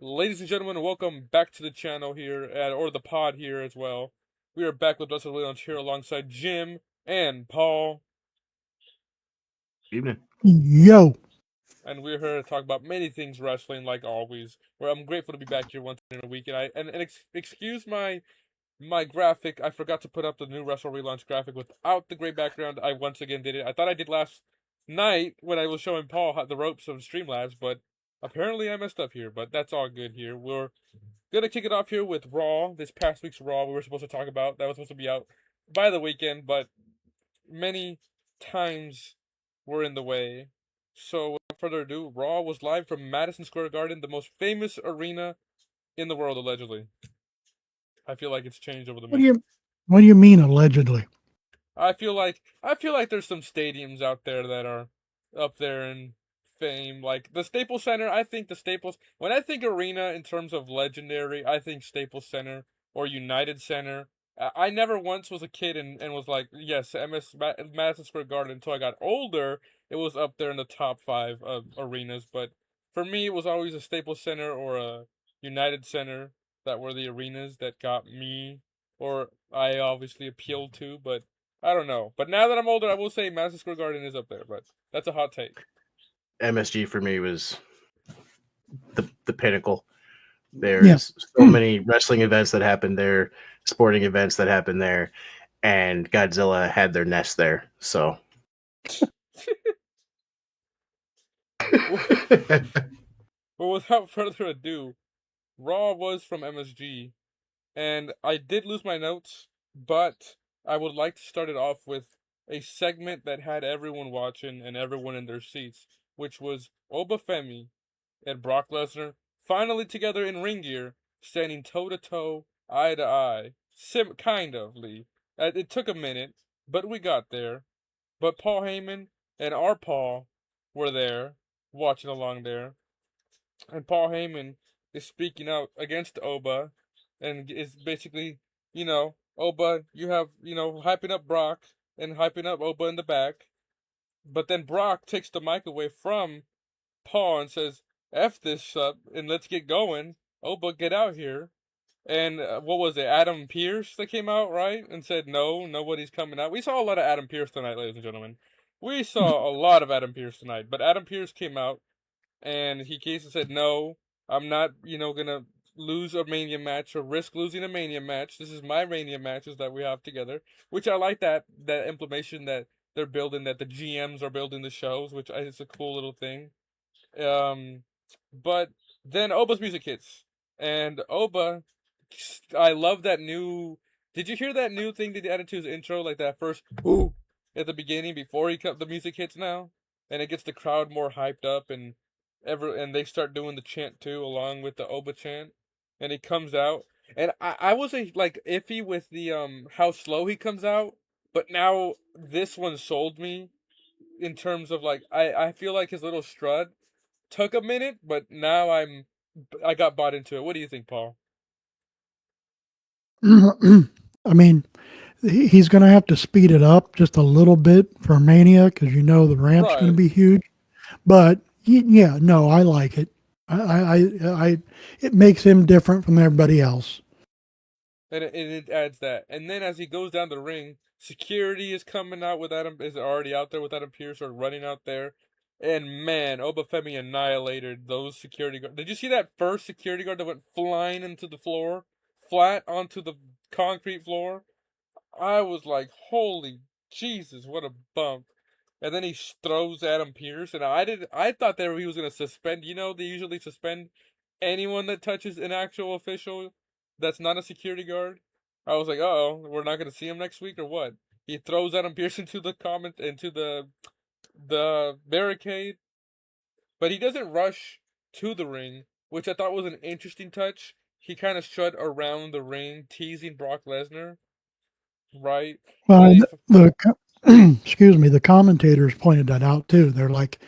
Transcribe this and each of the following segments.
Ladies and gentlemen, welcome back to the channel here, or the pod here as well. We are back with Wrestle Lounge here alongside Jim and Paul, Evening. Yo, and we're here to talk about many things wrestling, like always. Where I'm grateful to be back here once in a week, and excuse my graphic. I forgot to put up the new Wrestle Relaunch graphic without the gray background. I once again did it. I thought I did last night when I was showing Paul the ropes of Streamlabs, but apparently I messed up here. But that's all good here. We're gonna kick it off here with Raw. This past week's Raw we were supposed to talk about. That was supposed to be out by the weekend, but many times were in the way. So without further ado, Raw was live from Madison Square Garden, the most famous arena in the world, allegedly. I feel like it's changed over the what do you mean allegedly? I feel like there's some stadiums out there that are up there in fame. Like the Staples Center, I think the Staples when I think arena in terms of legendary, I think Staples Center or United Center. I never once was a kid and was like, yes, Madison Square Garden until I got older. It was up there in the top five of arenas, but for me, it was always a Staples Center or a United Center that were the arenas that got me, or I obviously appealed to, but I don't know. But now that I'm older, I will say Madison Square Garden is up there, but that's a hot take. MSG for me was the pinnacle. There's so many wrestling events that happened there, sporting events that happened there, and Godzilla had their nest there. So But without further ado, Raw was from MSG, and I did lose my notes, but I would like to start it off with a segment that had everyone watching and everyone in their seats, which was Obafemi and Brock Lesnar finally together in ring gear, standing toe to toe, eye to eye. Kind of, Lee. It took a minute, but we got there. But Paul Heyman and our Paul were there, watching along there. And Paul Heyman is speaking out against Oba, and is basically, Oba, you have, hyping up Brock and hyping up Oba in the back. But then Brock takes the mic away from Paul and says, F this up and let's get going. Oba, get out here. And what was it, Adam Pearce that came out, right? And said, no, nobody's coming out. We saw a lot of Adam Pearce tonight, ladies and gentlemen. We saw a lot of Adam Pearce tonight. But Adam Pearce came out and he came and said, no, I'm not, gonna lose a Mania match or risk losing a Mania match. This is my Mania matches that we have together. Which I like that implementation that they're building, that the GMs are building the shows, which is a cool little thing. Um, but then Oba's music hits, and Oba, I love that new. Did you hear that new thing that he added to his intro, like that first "ooh" at the beginning before the music hits now, and it gets the crowd more hyped up, and they start doing the chant too, along with the Oba chant, and he comes out, and I was like iffy with the how slow he comes out, but now this one sold me in terms of like I feel like his little strut took a minute, but now I got bought into it. What do you think, Paul? I mean, he's going to have to speed it up just a little bit for Mania because the ramp's going to Right. be huge. But yeah, no, I like it. It makes him different from everybody else. And it adds that. And then as he goes down the ring, security is coming out with Adam, is already out there with Adam Pearce or running out there. And man, Obafemi annihilated those security guards. Did you see that first security guard that went flying into the floor? Flat onto the concrete floor? I was like, holy Jesus, what a bump. And then he throws Adam Pearce, and I thought he was gonna suspend. They usually suspend anyone that touches an actual official that's not a security guard. I was like, oh, we're not gonna see him next week or what? He throws Adam Pearce into the barricade, but he doesn't rush to the ring, which I thought was an interesting touch. He kind of strut around the ring, teasing Brock Lesnar, right? Well, Ready for, excuse me, the commentators pointed that out too. They're like,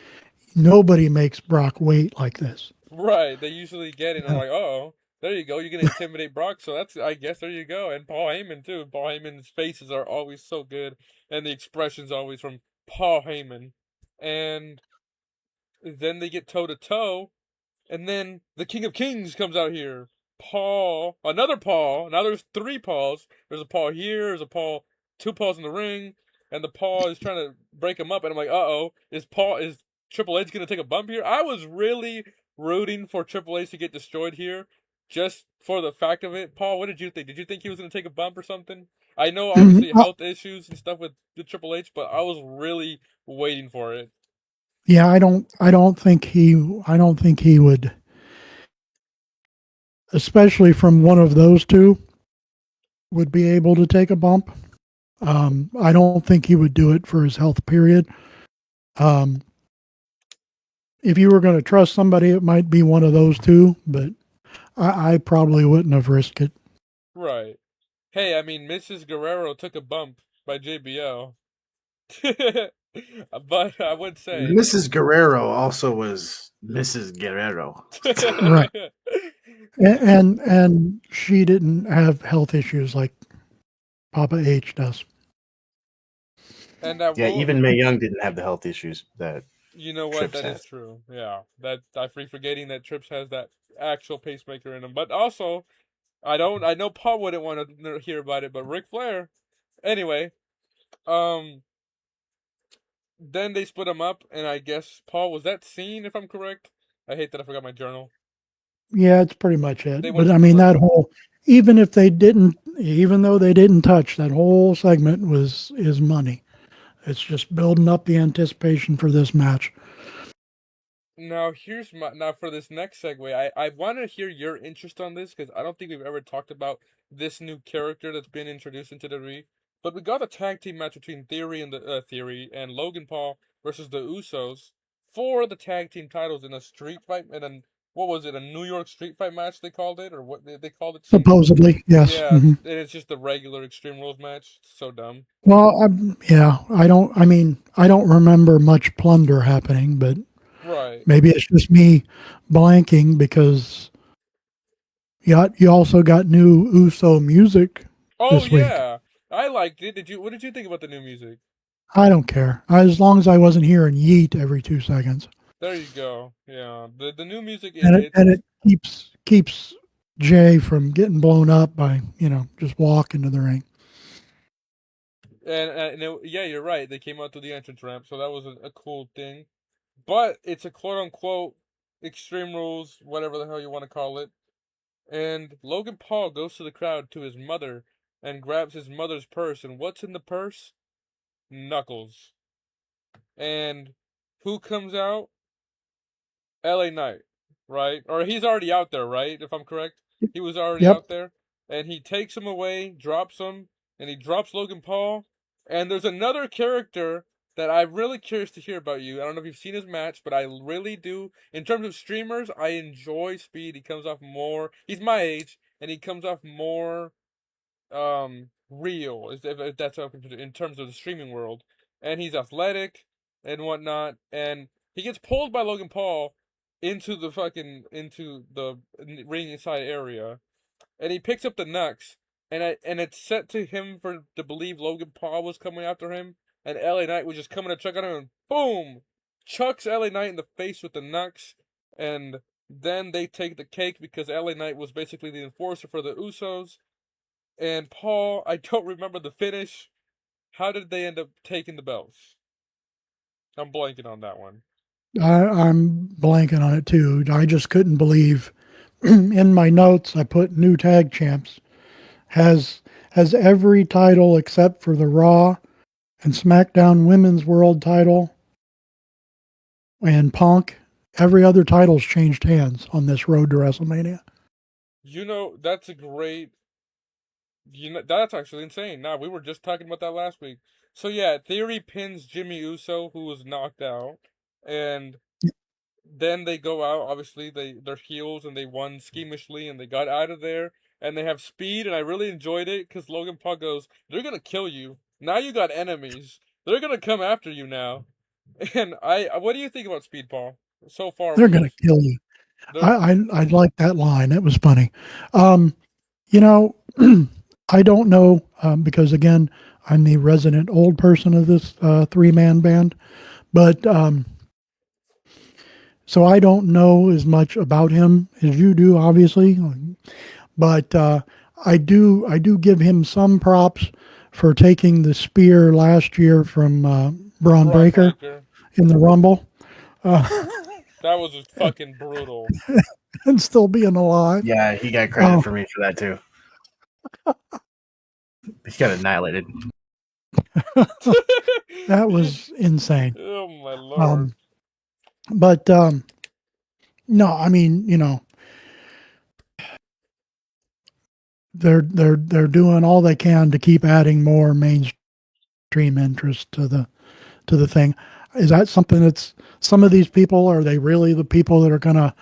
nobody makes Brock wait like this. right. They usually get it. And I'm Yeah. like, oh, there you go. You're gonna intimidate Brock, so I guess there you go. And Paul Heyman too. Paul Heyman's faces are always so good, and the expressions always from Paul Heyman. And then they get toe to toe, And then the King of Kings comes out here. Paul, another Paul. Now there's 3 Pauls. There's a Paul here. There's a Paul, 2 Pauls in the ring, and the Paul is trying to break him up. And I'm like, is Triple H gonna take a bump here? I was really rooting for Triple H to get destroyed here, just for the fact of it. Paul, what did you think? Did you think he was gonna take a bump or something? I know obviously health issues and stuff with the Triple H, but I was really waiting for it. Yeah, I don't think he would, especially from one of those two, would be able to take a bump. I don't think he would do it for his health period. If you were going to trust somebody, it might be one of those two, but I probably wouldn't have risked it. Right. Hey, I mean, Mrs. Guerrero took a bump by JBL. But I would say. Mrs. Guerrero also was Mrs. Guerrero. Right. And she didn't have health issues like Papa H does. And yeah, even Mae Young didn't have the health issues that. You know what? Trips That had. is true. Yeah, that I forgetting that Trips has that actual pacemaker in him. But also, I know Paul wouldn't want to hear about it, but Ric Flair. Anyway, then they split him up, and I guess Paul was that scene, if I'm correct. I hate that I forgot my journal. Yeah, it's pretty much it. They But went I mean, split. that whole, even though they didn't touch, that whole segment is money. It's just building up the anticipation for this match. Now for this next segue, I want to hear your interest on this because I don't think we've ever talked about this new character that's been introduced into the ring. But we got a tag team match between Theory and Logan Paul versus the Usos for the tag team titles in a street fight, and then what was it, a New York street fight match they called it, or what they called it? Supposedly, yes. Yeah, Mm-hmm. and it's just the regular Extreme Rules match. So dumb. Well, I don't remember much plunder happening, but Right. maybe it's just me blanking because you also got new Uso music this week. Yeah, I liked it. What did you think about the new music? I don't care. As long as I wasn't hearing yeet every 2 seconds. There you go. Yeah, the new music and it keeps Jay from getting blown up by just walking to the ring. Yeah, you're right. They came out to the entrance ramp, so that was a cool thing. But it's a quote unquote Extreme Rules, whatever the hell you want to call it. And Logan Paul goes to the crowd to his mother and grabs his mother's purse. And what's in the purse? Knuckles. And who comes out? LA Knight, right? Or he's already out there, right? If I'm correct, he was already out there, and he takes him away, drops him, and he drops Logan Paul. And there's another character that I'm really curious to hear about you. I don't know if you've seen his match, but I really do. In terms of streamers, I enjoy Speed. He comes off more. He's my age, and he comes off more real, if that's how in terms of the streaming world. And he's athletic and whatnot, and he gets pulled by Logan Paul into the ring inside area, and he picks up the Nux, and it's set to him to believe Logan Paul was coming after him, and LA Knight was just coming to check on him, and boom, chucks LA Knight in the face with the Nux, and then they take the cake because LA Knight was basically the enforcer for the Usos. And Paul, I don't remember the finish. How did they end up taking the belts? I'm blanking on that one. I'm blanking on it too. I just couldn't believe. In my notes, I put new tag champs. Has every title except for the Raw and SmackDown Women's World title and Punk. Every other title's changed hands on this road to WrestleMania. That's a great. That's actually insane. Nah, we were just talking about that last week. So yeah, Theory pins Jimmy Uso, who was knocked out, and then they go out. Obviously, they're heels and they won schemishly, and they got out of there. And they have Speed, and I really enjoyed it because Logan Paul goes, "They're gonna kill you. Now you got enemies. They're gonna come after you now." And what do you think about Speed, Paul? So far, they're gonna kill you. I like that line. That was funny. I don't know because again, I'm the resident old person of this 3-man band, but So I don't know as much about him as you do, obviously, but I do give him some props for taking the spear last year from Braun Braun Breaker Breaker. in the Rumble, That was just fucking brutal. and still being alive. Yeah, he got credit Oh, for me for that too. He got annihilated. that was insane. Oh my lord. Um, but no, I mean, they're doing all they can to keep adding more mainstream interest to the thing. Is that something that's some of these people, are they really the people that are going to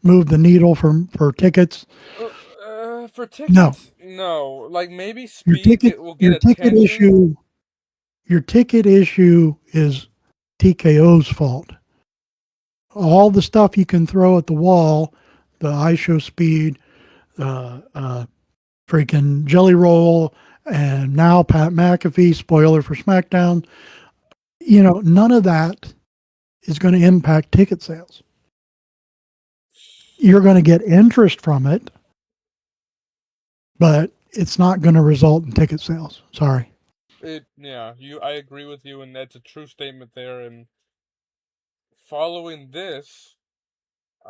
move the needle for tickets? For No, tickets, no. Like maybe your speed ticket will get your ticket attention. issue your ticket issue is TKO's fault. All the stuff you can throw at the wall, the iShow Speed, freaking Jelly Roll, and now Pat McAfee, spoiler for SmackDown, none of that is going to impact ticket sales. You're going to get interest from it, but it's not going to result in ticket sales. Sorry. Yeah, I agree with you, and that's a true statement there. And following this,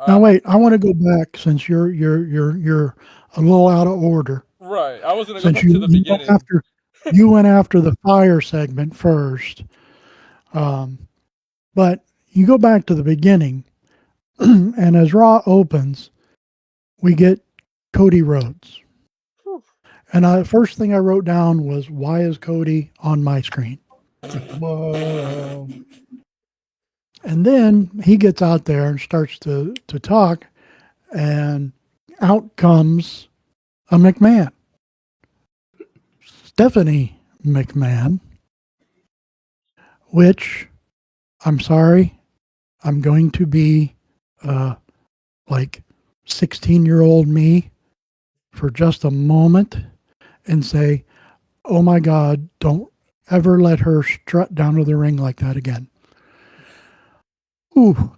Now uh, wait, I want to go back since you're a little out of order. right, I was gonna go Since back to the beginning. you went after the fire segment first, um, but you go back to the beginning, and as Raw opens, we get Cody Rhodes. Whew. And the first thing I wrote down was, why is Cody on my screen? Whoa. And then he gets out there and starts to talk, and out comes a McMahon, Stephanie McMahon, which, I'm sorry, I'm going to be like 16-year-old me for just a moment and say, oh my God, don't ever let her strut down to the ring like that again. Ooh.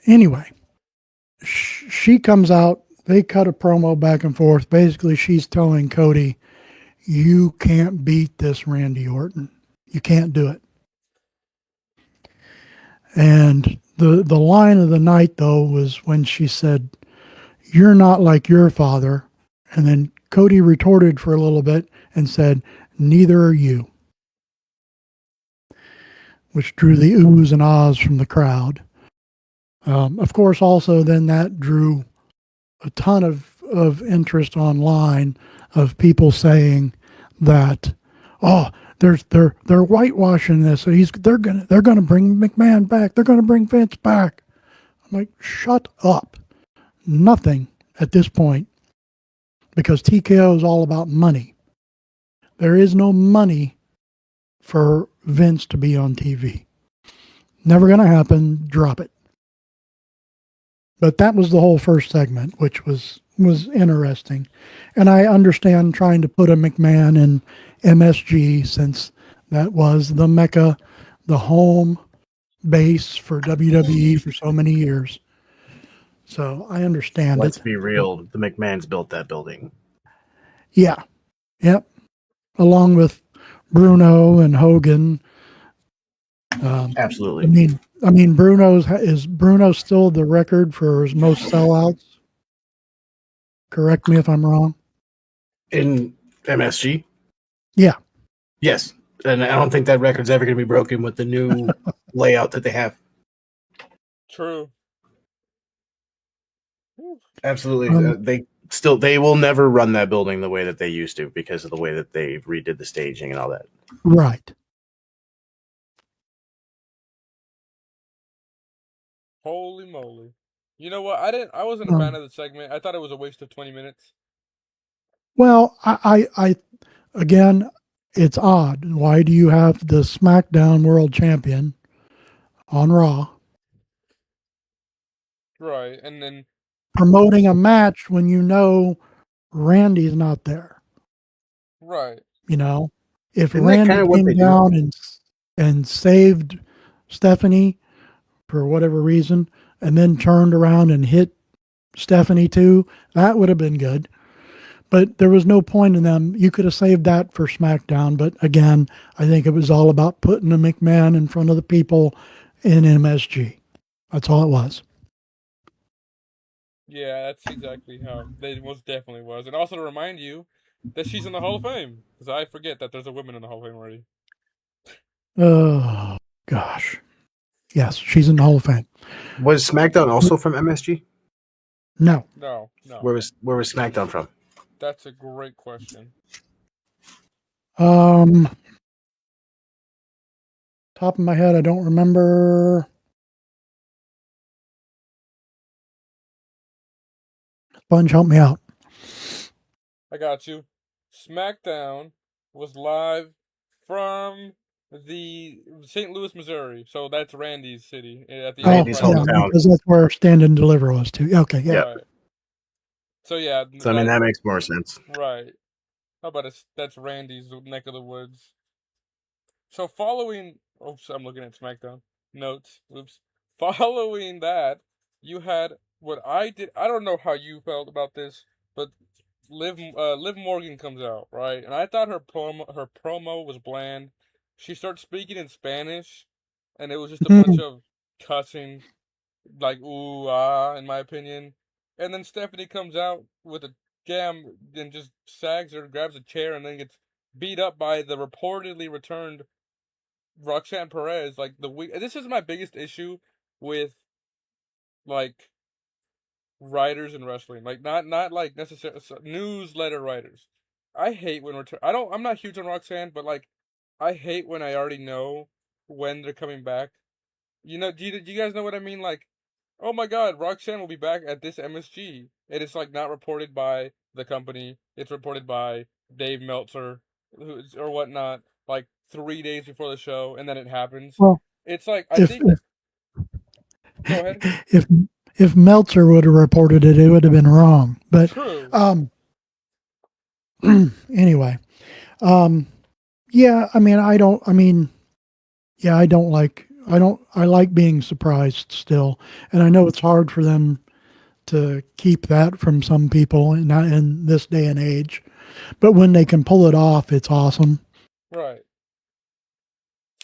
Anyway, she comes out. They cut a promo back and forth. Basically, she's telling Cody, you can't beat this Randy Orton. You can't do it. And the line of the night, though, was when she said, you're not like your father. And then Cody retorted for a little bit and said, neither are you, which drew the oohs and ahs from the crowd. Of course, also then that drew a ton of interest online of people saying that, oh, they're whitewashing this. They're gonna bring McMahon back. They're gonna bring Vince back. I'm like, shut up. Nothing at this point, because TKO is all about money. There is no money for Vince to be on TV. Never gonna happen. Drop it. But that was the whole first segment, which was interesting. And I understand trying to put a McMahon in MSG, since that was the mecca, the home base for WWE for so many years. So I understand Let's it. be real. The McMahons built that building. Yeah. Yep. Along with Bruno and Hogan. I Absolutely. mean, is Bruno still the record for his most sellouts? Correct me if I'm wrong. In MSG? Yeah. Yes. And I don't think that record's ever going to be broken with the new layout that they have. True. Whew. Absolutely. They will never run that building the way that they used to because of the way that they redid the staging and all that. Right. Holy moly! You know what? I wasn't a fan Um, of the segment. I thought it was a waste of 20 minutes. well, I again, it's odd. Why do you have the SmackDown World Champion on Raw Right, and then promoting a match when you know Randy's not there? right. You know, if Isn't that kind Randy of what came they do? down and saved Stephanie for whatever reason, and then turned around and hit Stephanie too, that would have been good. But there was no point in them. You could have saved that for SmackDown. But again, I think it was all about putting a McMahon in front of the people in MSG. That's all it was. Yeah, that's exactly how they most definitely was. And also to remind you that she's in the Hall of Fame, because I forget that there's a woman in the Hall of Fame already. Oh, gosh. Yes, she's in the Hall of Fame. Was SmackDown also from MSG? No. No. Where was SmackDown from? That's a great question. Top of my head, I don't remember. Sponge, help me out. I got you. SmackDown was live from the St. Louis, Missouri. So that's Randy's city at the Randy's Enterprise hometown. Because that's where Stand and Deliver was too. Okay, yeah. Yeah. Right. So yeah, So I mean that makes more sense. right. How about that's Randy's neck of the woods. So following, oops, I'm looking at SmackDown notes. Oops. Following that, you had what I did. I don't know how you felt about this, but Liv Morgan comes out, right? And I thought her promo was bland. She starts speaking in Spanish, and it was just a bunch of cussing, like ooh ah, in my opinion. And then Stephanie comes out with a gam and just sags her, grabs a chair, and then gets beat up by the reportedly returned Roxanne Perez. Like this is my biggest issue with like writers in wrestling, like not like necessarily newsletter writers. I hate when I'm not huge on Roxanne, but like I hate when I already know when they're coming back. You know, do you guys know what I mean? Like, oh my God, Roxanne will be back at this MSG, and it's like not reported by the company. It's reported by Dave Meltzer, or whatnot, like 3 days before the show, and then it happens. Well, It's like I if think. Go ahead. if if Meltzer would have reported it, it would have been wrong. But True. anyway, yeah. I don't like. I like being surprised still, and I know it's hard for them to keep that from some people, not in this day and age. But when they can pull it off, it's awesome. Right.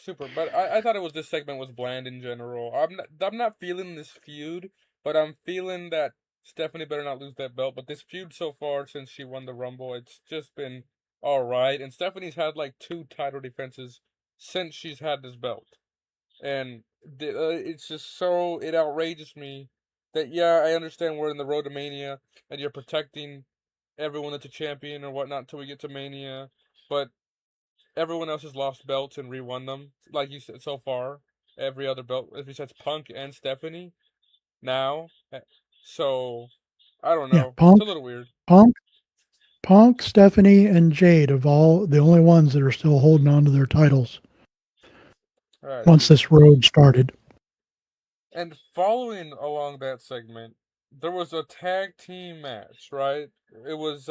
Super, but I thought this segment was bland in general. I'm not feeling this feud, but I'm feeling that Stephanie better not lose that belt. But this feud so far since she won the Rumble, it's just been all right. And Stephanie's had like 2 title defenses since she's had this belt, and it's just so it outrages me that yeah, I understand we're in the road to Mania and you're protecting everyone that's a champion or whatnot until we get to Mania, but everyone else has lost belts and re-won them. Like you said, so far, every other belt, besides Punk and Stephanie, now. So, I don't Yeah, know. It's a little weird. Punk, Stephanie, and Jade of all the only ones that are still holding on to their titles Alright, once dude. this road started. And following along that segment, there was a tag team match, right? It was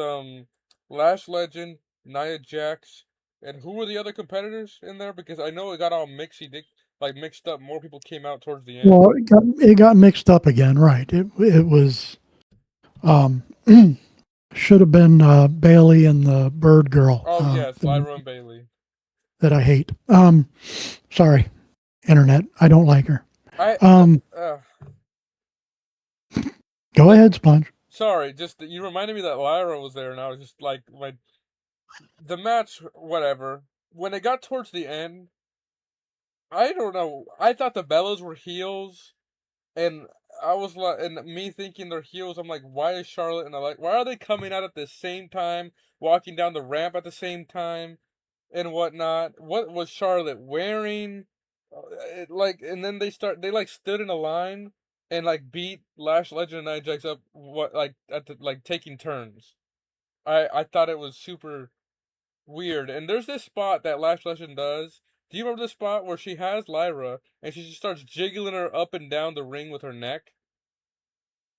Lash Legend, Nia Jax, and who were the other competitors in there? Because I know it got all mixed up. More people came out towards the end. Well, it got mixed up again, right? It was um, should have been Bailey and the Bird Girl Oh yes, Lyra and Bailey. that I hate. Sorry, internet. I don't like her. I Go ahead, Sponge. Sorry, just you reminded me that Lyra was there, and I was just like, the match, whatever. When it got towards the end, I don't know. I thought the Bellas were heels, and I was like, and me thinking they're heels. I'm like, why is Charlotte and why are they coming out at the same time, walking down the ramp at the same time, and whatnot? What was Charlotte wearing? And then they like stood in a line and like beat Lash Legend and Nia Jax up at the taking turns. I thought it was super weird. And there's this spot that Lash Legend does. Do you remember the spot where she has Lyra and she just starts jiggling her up and down the ring with her neck?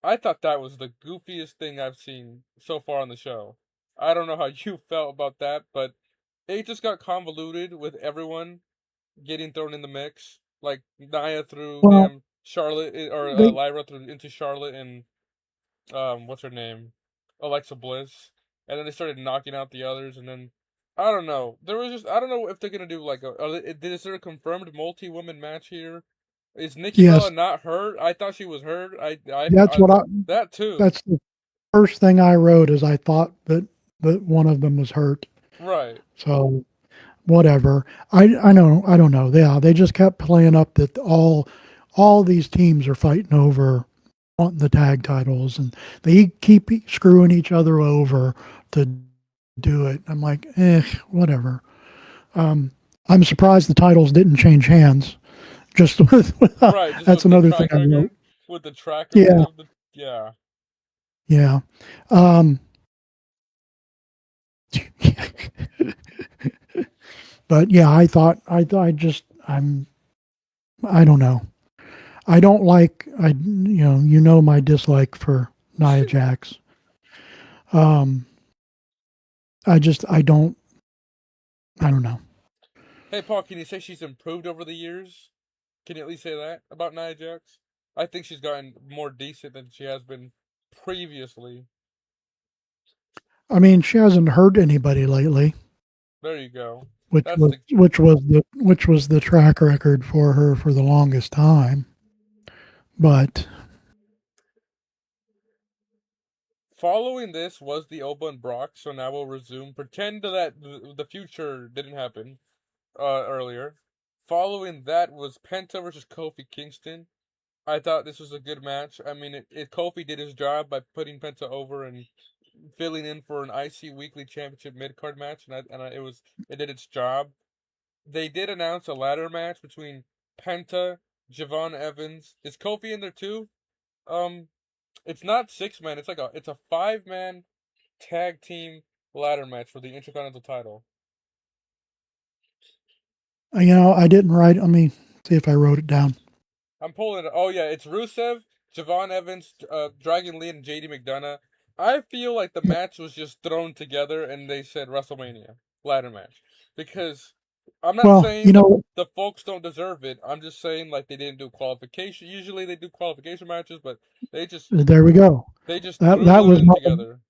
I thought that was the goofiest thing I've seen so far on the show. I don't know how you felt about that, but it just got convoluted with everyone getting thrown in the mix. Like Nia threw Well, damn Charlotte or They Lyra into Charlotte and what's her name, Alexa Bliss, and then they started knocking out the others, and then I don't know. There was just I don't know if they're gonna do like is there a confirmed multi-woman match here? Is Nikki Bella yes, not hurt? I thought she was hurt. that's what I. That too. That's the first thing I wrote is I thought that one of them was hurt. Right. So whatever. I don't know. Yeah, they just kept playing up that all these teams are fighting over wanting the tag titles, and they keep screwing each other over to do it. I'm like, whatever. Um, I'm surprised the titles didn't change hands. Just Right, just that's with the another thing track I wrote. record, with the track record Yeah, of the yeah. yeah. Um, but yeah, I don't know. I don't like you know my dislike for Nia Jax. Um, I don't know. Hey Paul, can you say she's improved over the years? Can you at least say that about Nia Jax? I think she's gotten more decent than she has been previously. I mean, she hasn't hurt anybody lately, There you go. which That's was the the track record for her for the longest time. But following this was the Oba and Brock, so now we'll resume. Pretend that the future didn't happen earlier. Following that was Penta versus Kofi Kingston. I thought this was a good match. I mean, Kofi did his job by putting Penta over and filling in for an IC Weekly Championship mid card match, it did its job. They did announce a ladder match between Penta, Javon Evans. Is Kofi in there too? Um, it's not 6 man. It's a 5 man tag team ladder match for the Intercontinental title. I didn't write. Let me see if I wrote it down. I'm pulling it. Oh yeah, it's Rusev, Javon Evans, Dragon Lee, and JD McDonough. I feel like the match was just thrown together and they said WrestleMania ladder match because I'm not Well, saying the folks don't deserve it. I'm just saying like they didn't do qualification. Usually they do qualification matches, but they just there we go. they just That threw that was them my together.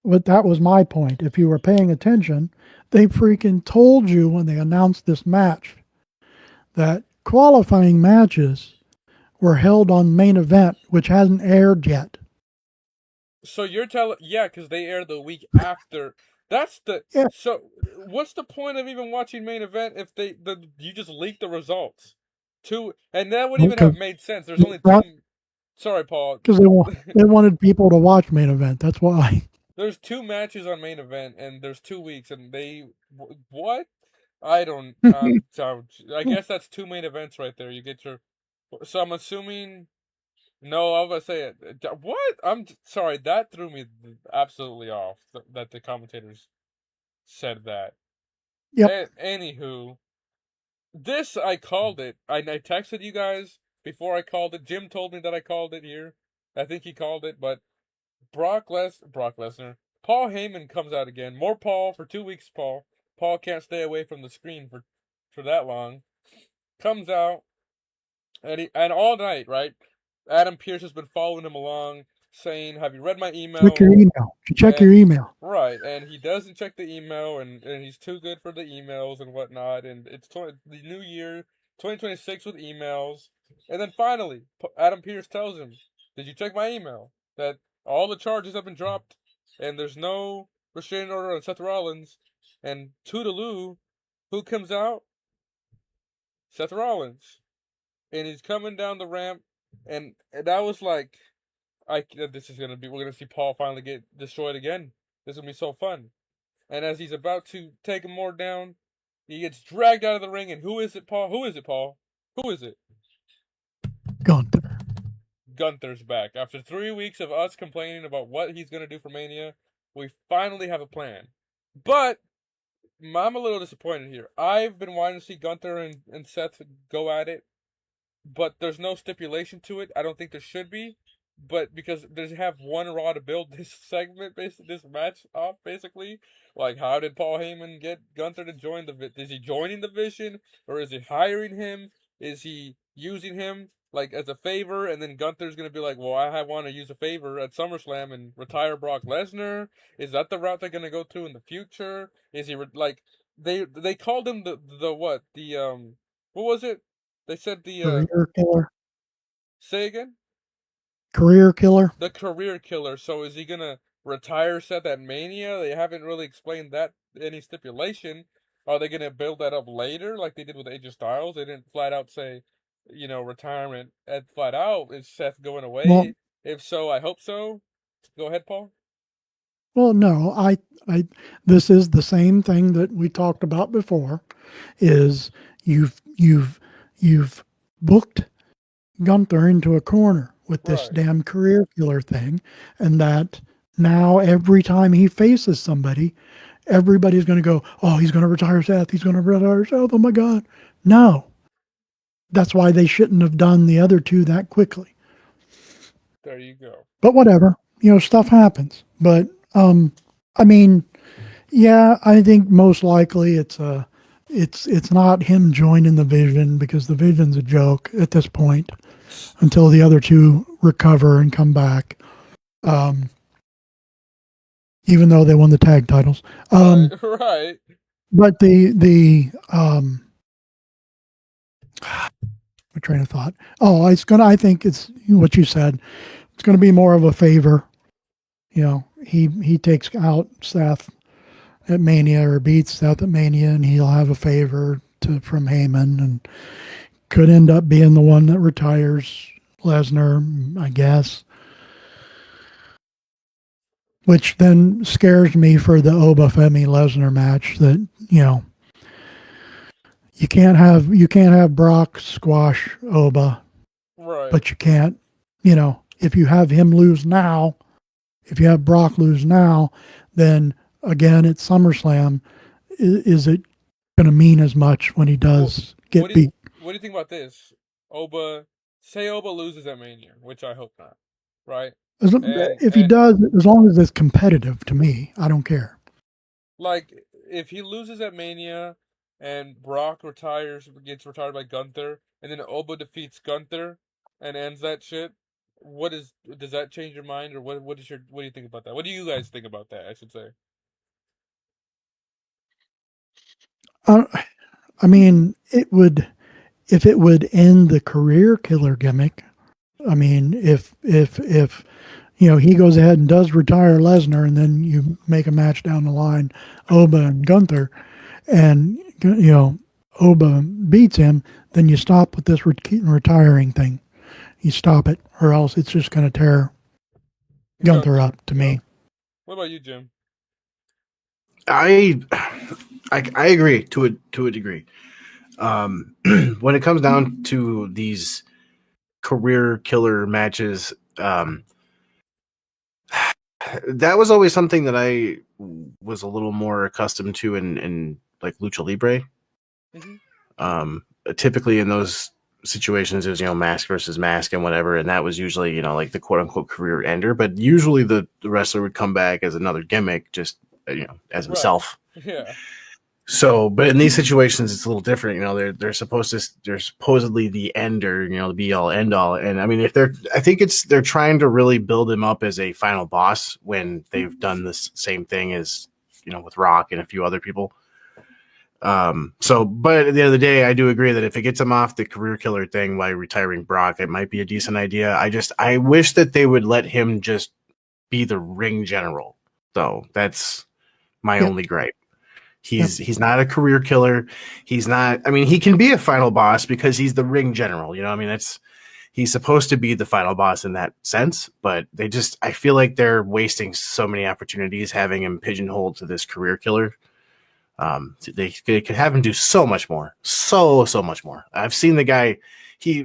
that was my point. If you were paying attention, they freaking told you when they announced this match that qualifying matches were held on main event, which hasn't aired yet. So you're telling, yeah, because they aired the week after. That's the Yeah. so. What's the point of even watching main event if you just leak the results? And that would even have made sense. There's only two. Sorry, Paul. Because they wanted people to watch main event. That's why. There's 2 matches on main event, and there's 2 weeks, and what? I don't. So I guess that's 2 main events right there. You get your. So I'm assuming. No, I was gonna say it. What? I'm sorry. That threw me absolutely off. That the commentators said that. Yep. And anywho, this I called it. I texted you guys before I called it. Jim told me that I called it here. I think he called it, but Brock Lesnar. Paul Heyman comes out again. More Paul for 2 weeks. Paul can't stay away from the screen for that long. Comes out and all night, right? Adam Pearce has been following him along, saying, "Have you read my email?" Check your email. Check your email. Right, and he doesn't check the email, and he's too good for the emails and whatnot. And it's the new year, 2026 with emails. And then finally, Adam Pearce tells him, "Did you check my email? That all the charges have been dropped, and there's no restraining order on Seth Rollins." And Toodaloo, who comes out? Seth Rollins, and he's coming down the ramp, and that was like, this is we're gonna see Paul finally get destroyed again. This is gonna be so fun. And as he's about to take him more down, he gets dragged out of the ring. And who is it, Paul? Who is it, Paul? Who is it? Gunther. Gunther's back. After 3 weeks of us complaining about what he's gonna do for Mania, we finally have a plan. But I'm a little disappointed here. I've been wanting to see Gunther and Seth go at it, but there's no stipulation to it. I don't think there should be. But because they have one Raw to build this segment, this match off, basically. Like, how did Paul Heyman get Gunther to join is he joining the Vision? Or is he hiring him? Is he using him like as a favor, and then Gunther's gonna be like, well, I want to use a favor at SummerSlam and retire Brock Lesnar. Is that the route they're gonna go to in the future? Is he like they called him the what what was it? They said the Career killer. say again, Career killer. the career killer. So is he gonna retire Seth at Mania? They haven't really explained that any stipulation. Are they gonna build that up later like they did with AJ Styles? They didn't flat out say, retirement at flat out. Is Seth going Well, away? If so, I hope so. Go ahead, Paul. well, no, this is the same thing that we talked about before. Is you've booked Gunther into a corner with this Right. damn career killer thing, and that now every time he faces somebody, everybody's going to go, "Oh, he's going to retire Seth. He's going to retire Seth. Oh my God!" No, that's why they shouldn't have done the other two that quickly. There you go. But whatever, stuff happens. But I mean, yeah, I think most likely it's not him joining the Vision, because the Vision's a joke at this point until the other two recover and come back. Even though they won the tag titles. Right. But the my train of thought. Oh, I think it's what you said. It's gonna be more of a favor. He takes out Seth at Mania, or beats Seth at Mania, and he'll have a favor from Heyman, and could end up being the one that retires Lesnar, I guess. Which then scares me for the Oba Femi Lesnar match, that you can't have Brock squash Oba, Right. but you can't, if you have him lose now, if you have Brock lose now, then again at SummerSlam, is it going to mean as much when he does get beat? What do you think about this? Say Oba loses at Mania, which I hope not. Right. If he does, as long as it's competitive, to me, I don't care. Like, if he loses at Mania and Brock gets retired by Gunther, and then Oba defeats Gunther and ends that shit, does that change your mind, or what do you think about that? What do you guys think about that, I should say? I mean, if it would end the career killer gimmick. I mean, if he goes ahead and does retire Lesnar, and then you make a match down the line, Oba and Gunther, and Oba beats him, then you stop with this retiring thing. You stop it, or else it's just going to tear Gunther up, to me. What about you, Jim? I agree to a degree. When it comes down to these career killer matches, that was always something that I was a little more accustomed to in like Lucha Libre. Mm-hmm. Typically in those situations, it was mask versus mask and whatever, and that was usually like the quote unquote career ender. But usually the wrestler would come back as another gimmick, just as himself. Right. Yeah. So, but in these situations, it's a little different. They're supposedly the ender, the be all end all. And I mean, I think they're trying to really build him up as a final boss when they've done this same thing as, with Rock and a few other people. So, but at the end of the day, I do agree that if it gets him off the career killer thing by retiring Brock, it might be a decent idea. I wish that they would let him just be the ring general, though. That's my only gripe. He's not a career killer. He's not. I mean, he can be a final boss because he's the ring general. He's supposed to be the final boss in that sense. But I feel like they're wasting so many opportunities having him pigeonholed to this career killer. They could have him do so much more, so much more. I've seen the guy.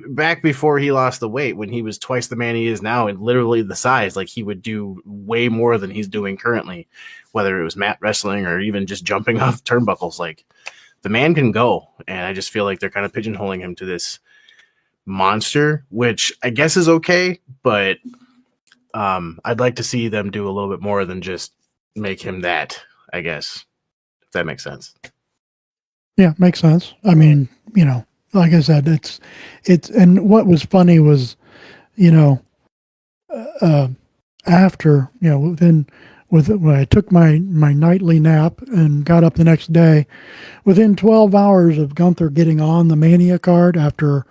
Back before he lost the weight, when he was twice the man he is now and literally the size, like he would do way more than he's doing currently, whether it was mat wrestling or even just jumping off turnbuckles. Like, the man can go, and I just feel like they're kind of pigeonholing him to this monster, which I guess is okay, but I'd like to see them do a little bit more than just make him that, I guess, if that makes sense. Yeah, makes sense. I mean, like I said, it's and what was funny was, you know, uh, after, you know, when I took my nightly nap and got up the next day, within 12 hours of Gunther getting on the Mania card, after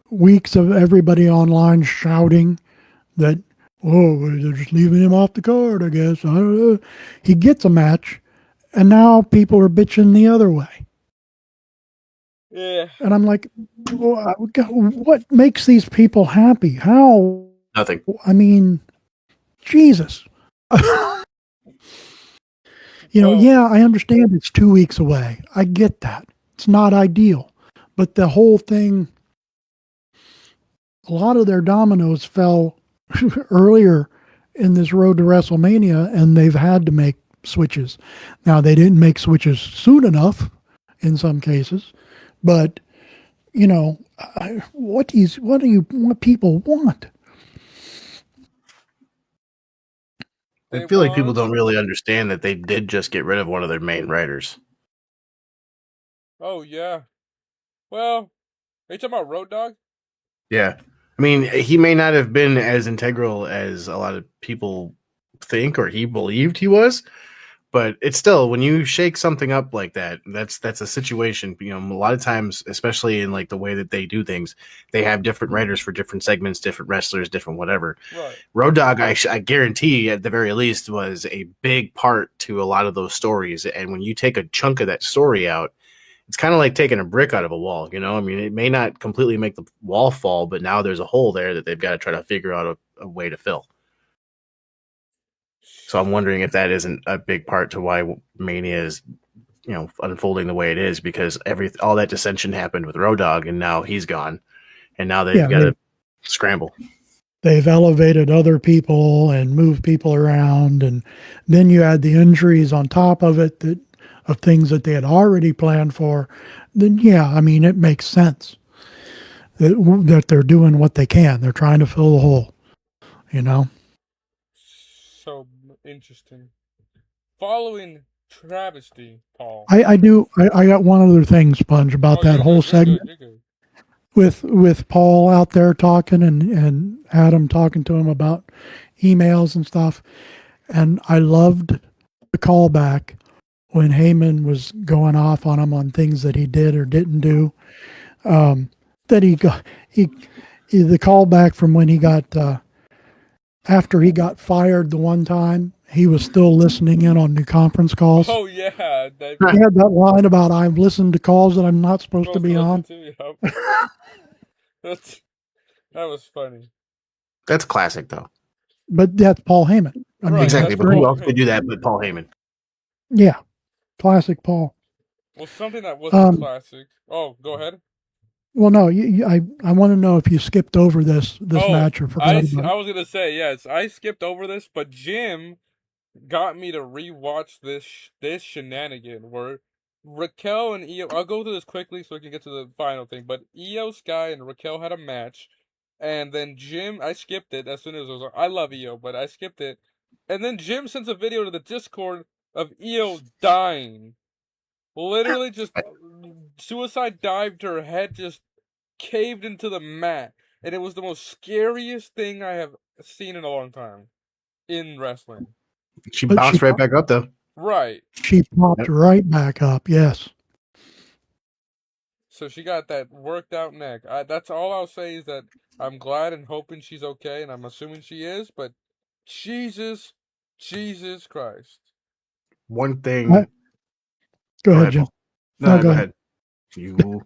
weeks of everybody online shouting that, oh, they're just leaving him off the card, I guess. I don't know. He gets a match, and now people are bitching the other way. Yeah. And I'm like, what makes these people happy? How? Nothing. I mean, Jesus. Well, Yeah, I understand it's 2 weeks away. I get that. It's not ideal. But the whole thing, a lot of their dominoes fell earlier in this road to WrestleMania, and they've had to make switches. Now, they didn't make switches soon enough in some cases, but what people want? I they feel like people want. don't really understand that they did just get rid of one of their main writers. Oh yeah. Well, are you talking about Road Dog? Yeah. I mean, he may not have been as integral as a lot of people think or he believed he was, but it's still, when you shake something up like that, that's a situation. A lot of times, especially in like the way that they do things, they have different writers for different segments, different wrestlers, different whatever. Right. Road Dogg, I guarantee at the very least, was a big part to a lot of those stories. And when you take a chunk of that story out, it's kind of like taking a brick out of a wall. I mean, it may not completely make the wall fall, but now there's a hole there that they've got to try to figure out a way to fill. So I'm wondering if that isn't a big part to why Mania is, unfolding the way it is, because all that dissension happened with Road Dogg, and now he's gone, and now they've got to scramble. They've elevated other people and moved people around, and then you add the injuries on top of it of things that they had already planned for. Then I mean, it makes sense that they're doing what they can. They're trying to fill the hole. So interesting. Following travesty, Paul. I got one other thing, Sponge, about that whole segment. You're good. With Paul out there talking and Adam talking to him about emails and stuff. And I loved the callback when Heyman was going off on him on things that he did or didn't do. That the callback from when he got, after he got fired the one time, he was still listening in on the conference calls. Oh yeah. He had that line about, I've listened to calls that I'm not supposed to be on. That was funny. That's classic, though. But that's Paul Heyman. I mean, exactly. But great. who else could do that but Paul Heyman? Yeah. Classic Paul. Well, something that wasn't classic. Oh, go ahead. Well, no, I want to know if you skipped over this match or forgot about it. I was going to say, yes, I skipped over this, but Jim got me to rewatch this shenanigan where Raquel and Io, I'll go through this quickly so we can get to the final thing, but Io Sky and Raquel had a match, and then Jim, I skipped it as soon as it was, I love Io, but I skipped it, and then Jim sends a video to the Discord of Io dying. Literally just suicide dived, her head just caved into the mat, and it was the most scariest thing I have seen in a long time in wrestling. She bounced right back up, though. Right. She popped right back up, yes. So she got that worked out neck. That's all I'll say is that I'm glad and hoping she's okay, and I'm assuming she is, but Jesus Christ. One thing. What? Go ahead, Jim. No, go ahead. You.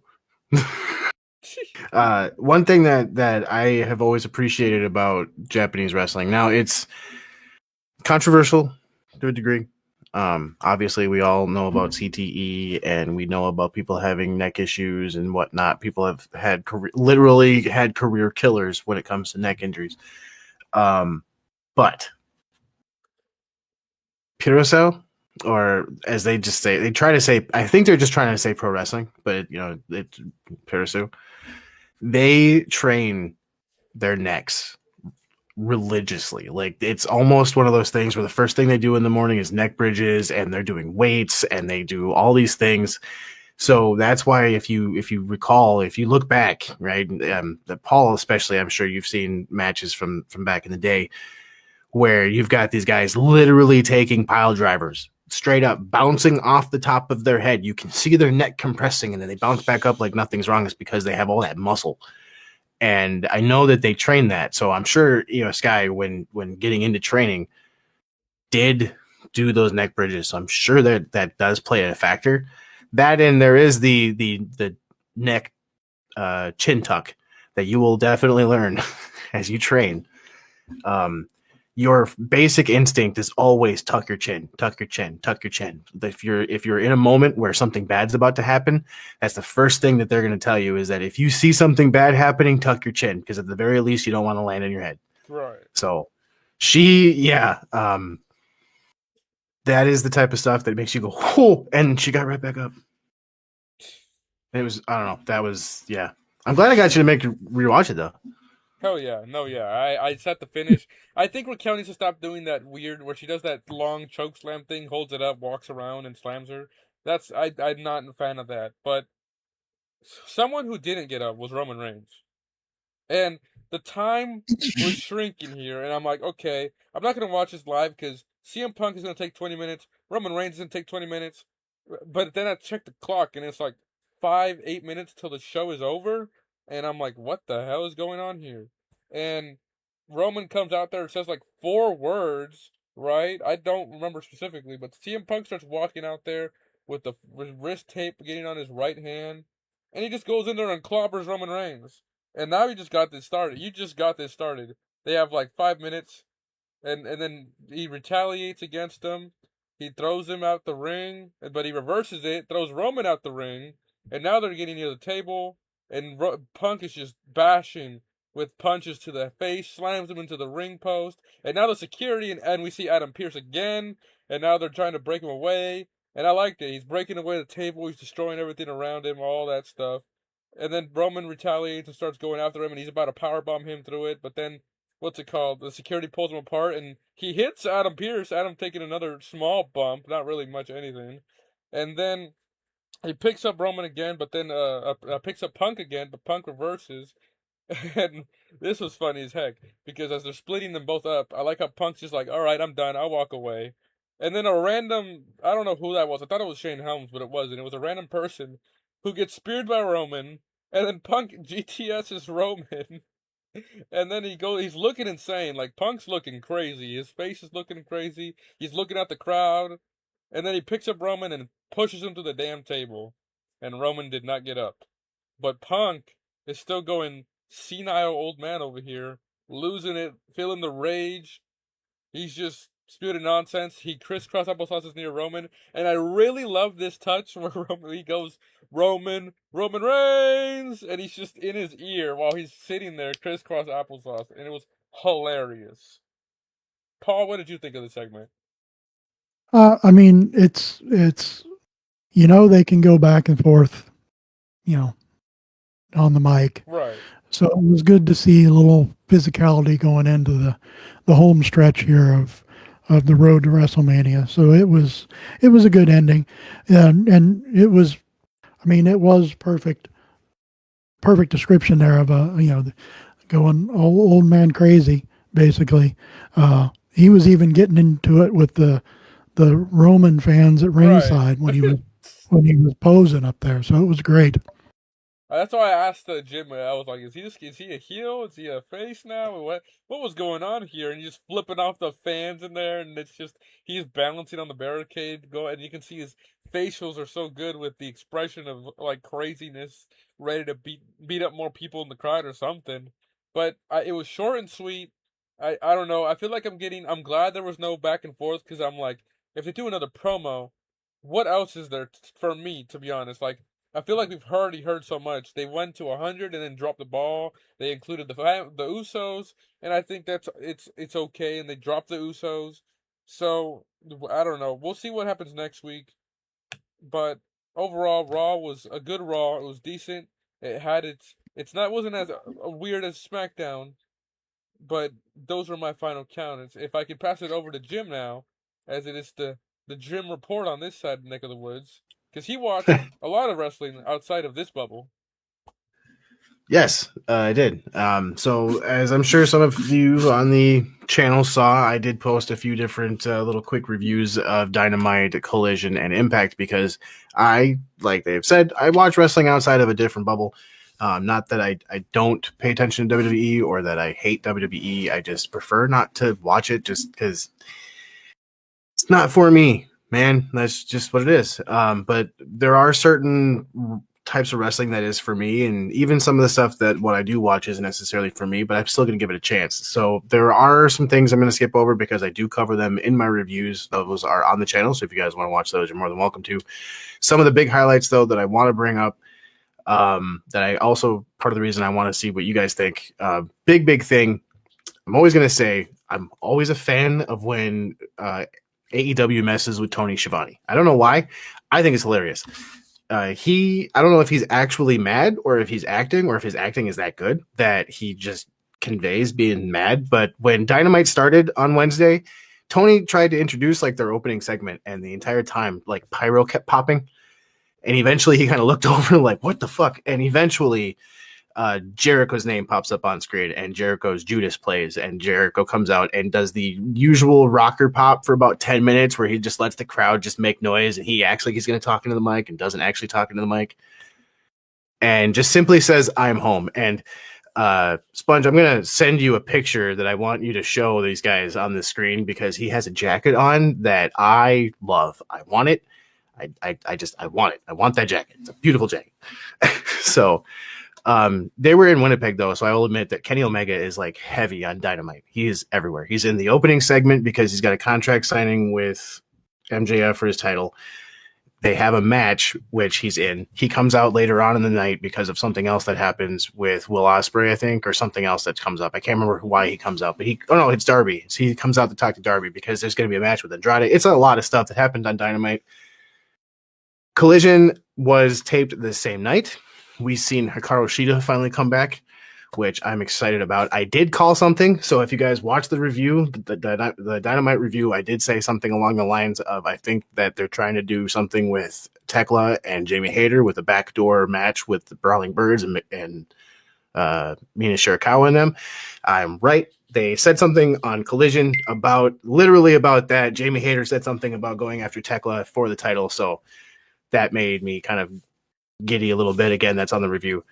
One thing that I have always appreciated about Japanese wrestling. Now, it's controversial to a degree. Obviously, we all know about CTE, and we know about people having neck issues and whatnot. People have had literally had career killers when it comes to neck injuries. But Puroresu, or as they just say, they try to say, I think they're just trying to say pro wrestling, but it's Puroresu. They train their necks religiously. Like, it's almost one of those things where the first thing they do in the morning is neck bridges, and they're doing weights, and they do all these things So that's why if you recall, if you look back, right, the Paul especially, I'm sure you've seen matches from back in the day where you've got these guys literally taking pile drivers straight up, bouncing off the top of their head. You can see their neck compressing, and then they bounce back up like nothing's wrong. It's because they have all that muscle. And I know that they train that, so I'm sure Sky, when getting into training, did do those neck bridges. So I'm sure that does play a factor. That, and there is the neck chin tuck that you will definitely learn as you train. Your basic instinct is always tuck your chin, tuck your chin, tuck your chin. If you're in a moment where something bad's about to happen, that's the first thing that they're going to tell you is that if you see something bad happening, tuck your chin, because at the very least you don't want to land on your head. Right. So that is the type of stuff that makes you go, oh, and she got right back up. It was, I don't know, that was, yeah. I'm glad I got you to make you rewatch it though. Hell yeah, no, yeah. I set the finish. I think Raquel needs to stop doing that weird where she does that long choke slam thing, holds it up, walks around, and slams her. I'm not a fan of that. But someone who didn't get up was Roman Reigns. And the time was shrinking here, and I'm like, okay, I'm not gonna watch this live because CM Punk is gonna take 20 minutes, Roman Reigns is gonna take 20 minutes, but then I checked the clock and it's like 8 minutes till the show is over, and I'm like, what the hell is going on here? And Roman comes out there and says like 4 words, right? I don't remember specifically, but CM Punk starts walking out there with the wrist tape getting on his right hand, and he just goes in there and clobbers Roman Reigns. And now you just got this started. You just got this started. They have like 5 minutes, and then he retaliates against him. He throws him out the ring, but he reverses it, throws Roman out the ring, and now they're getting near the table, and Punk is just bashing with punches to the face, slams him into the ring post, and now the security, and we see Adam Pearce again, and now they're trying to break him away, and I liked it. He's breaking away the table, he's destroying everything around him, all that stuff. And then Roman retaliates and starts going after him, and he's about to powerbomb him through it. But then, what's it called? The security pulls him apart, and he hits Adam Pearce. Adam taking another small bump, not really much anything. And then he picks up Roman again, but then picks up Punk again, but Punk reverses. And this was funny as heck because as they're splitting them both up, I like how Punk's just like, "All right, I'm done. I'll walk away." And then a random, I don't know who that was. I thought it was Shane Helms, but it wasn't. It was a random person who gets speared by Roman, and then Punk GTS's Roman, and then he's looking insane. Like Punk's looking crazy. His face is looking crazy. He's looking at the crowd, and then he picks up Roman and pushes him to the damn table, and Roman did not get up. But Punk is still going senile old man over here, losing it, feeling the rage. He's just spewing nonsense. He crisscross applesauces near Roman, and I really love this touch where he goes Roman Reigns, and he's just in his ear while he's sitting there crisscross applesauce, and it was hilarious. Paul, what did you think of the segment? I mean, it's they can go back and forth, you know, on the mic. Right. So it was good to see a little physicality going into the home stretch here of the road to WrestleMania. So it was a good ending, and it was, I mean, it was perfect description there of going old man crazy basically. He was even getting into it with the Roman fans at ringside when he was posing up there. So it was great. That's why I asked the gym. I was like, is he a heel? Is he a face now? What was going on here?" And he's just flipping off the fans in there, and it's just he's balancing on the barricade. And you can see his facials are so good with the expression of like craziness, ready to beat up more people in the crowd or something. But it was short and sweet. I don't know. I feel like I'm glad there was no back and forth because I'm like, if they do another promo, what else is there for me, to be honest? Like, I feel like we've already heard so much. They went to 100 and then dropped the ball. They included the Usos, and I think it's okay. And they dropped the Usos, so I don't know. We'll see what happens next week. But overall, Raw was a good Raw. It was decent. It had it's not wasn't as weird as SmackDown, but those were my final counts. If I could pass it over to Jim now, as it is the Jim report on this side of the neck of the woods. because he watched a lot of wrestling outside of this bubble. Yes, I did. So as I'm sure some of you on the channel saw, I did post a few different little quick reviews of Dynamite, Collision, and Impact because I, like they've said, I watch wrestling outside of a different bubble. Not that I don't pay attention to WWE or that I hate WWE. I just prefer not to watch it just because it's not for me, man. That's just what it is. But there are certain types of wrestling that is for me, and even some of the stuff that what I do watch isn't necessarily for me, but I'm still going to give it a chance. So there are some things I'm going to skip over because I do cover them in my reviews. Those are on the channel, so if you guys want to watch those, you're more than welcome to. Some of the big highlights, though, that I want to bring up, that I also, part of the reason I want to see what you guys think, big thing, I'm always going to say, I'm always a fan of when AEW messes with Tony Schiavone. I don't know why. I think it's hilarious. I don't know if he's actually mad or if he's acting or if his acting is that good that he just conveys being mad. But when Dynamite started on Wednesday, Tony tried to introduce like their opening segment, and the entire time, like pyro kept popping. And eventually he kind of looked over like, what the fuck? And eventually Jericho's name pops up on screen and Jericho's Judas plays, and Jericho comes out and does the usual rocker pop for about 10 minutes where he just lets the crowd just make noise, and he acts like he's going to talk into the mic and doesn't actually talk into the mic and just simply says, I'm home. And Sponge, I'm going to send you a picture that I want you to show these guys on the screen because he has a jacket on that I love. I want it. I want it. I want that jacket. It's a beautiful jacket. So they were in Winnipeg though, so I will admit that Kenny Omega is like heavy on Dynamite. He is everywhere. He's in the opening segment because he's got a contract signing with MJF for his title. They have a match which he's in. He comes out later on in the night because of something else that happens with Will Ospreay, I think, or something else that comes up. I can't remember why he comes out, but it's Darby. So he comes out to talk to Darby because there's going to be a match with Andrade. It's a lot of stuff that happened on Dynamite. Collision was taped the same night. We've seen Hikaru Shida finally come back, which I'm excited about. I did call something, so if you guys watch the review, the Dynamite review, I did say something along the lines of I think that they're trying to do something with Tekla and Jamie Hayter with a backdoor match with the Brawling Birds and Mina Shirakawa in them. I'm right. They said something on Collision literally about that. Jamie Hayter said something about going after Tekla for the title, so that made me kind of giddy a little bit. Again, that's on the review.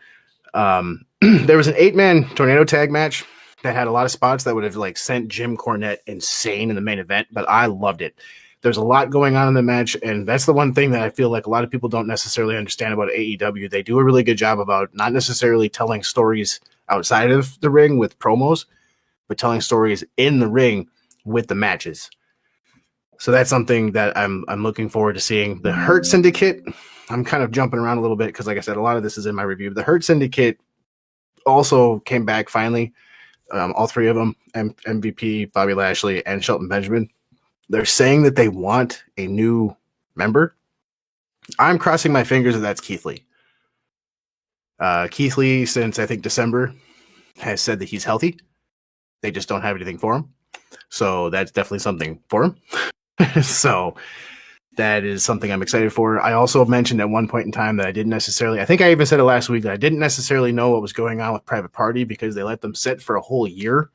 There was an 8-man tornado tag match that had a lot of spots that would have like sent Jim Cornette insane in the main event, but I loved it. There's a lot going on in the match, and that's the one thing that I feel like a lot of people don't necessarily understand about AEW. They do a really good job about not necessarily telling stories outside of the ring with promos, but telling stories in the ring with the matches. So that's something that I'm looking forward to seeing. The Hurt Syndicate, I'm kind of jumping around a little bit because, like I said, a lot of this is in my review. The Hurt Syndicate also came back finally. All three of them, MVP, Bobby Lashley, and Shelton Benjamin. They're saying that they want a new member. I'm crossing my fingers that that's Keith Lee. Keith Lee, since I think December, has said that he's healthy. They just don't have anything for him. So that's definitely something for him. So that is something I'm excited for. I also mentioned at one point in time that I didn't necessarily, I think I even said it last week, that I didn't necessarily know what was going on with Private Party because they let them sit for a whole year.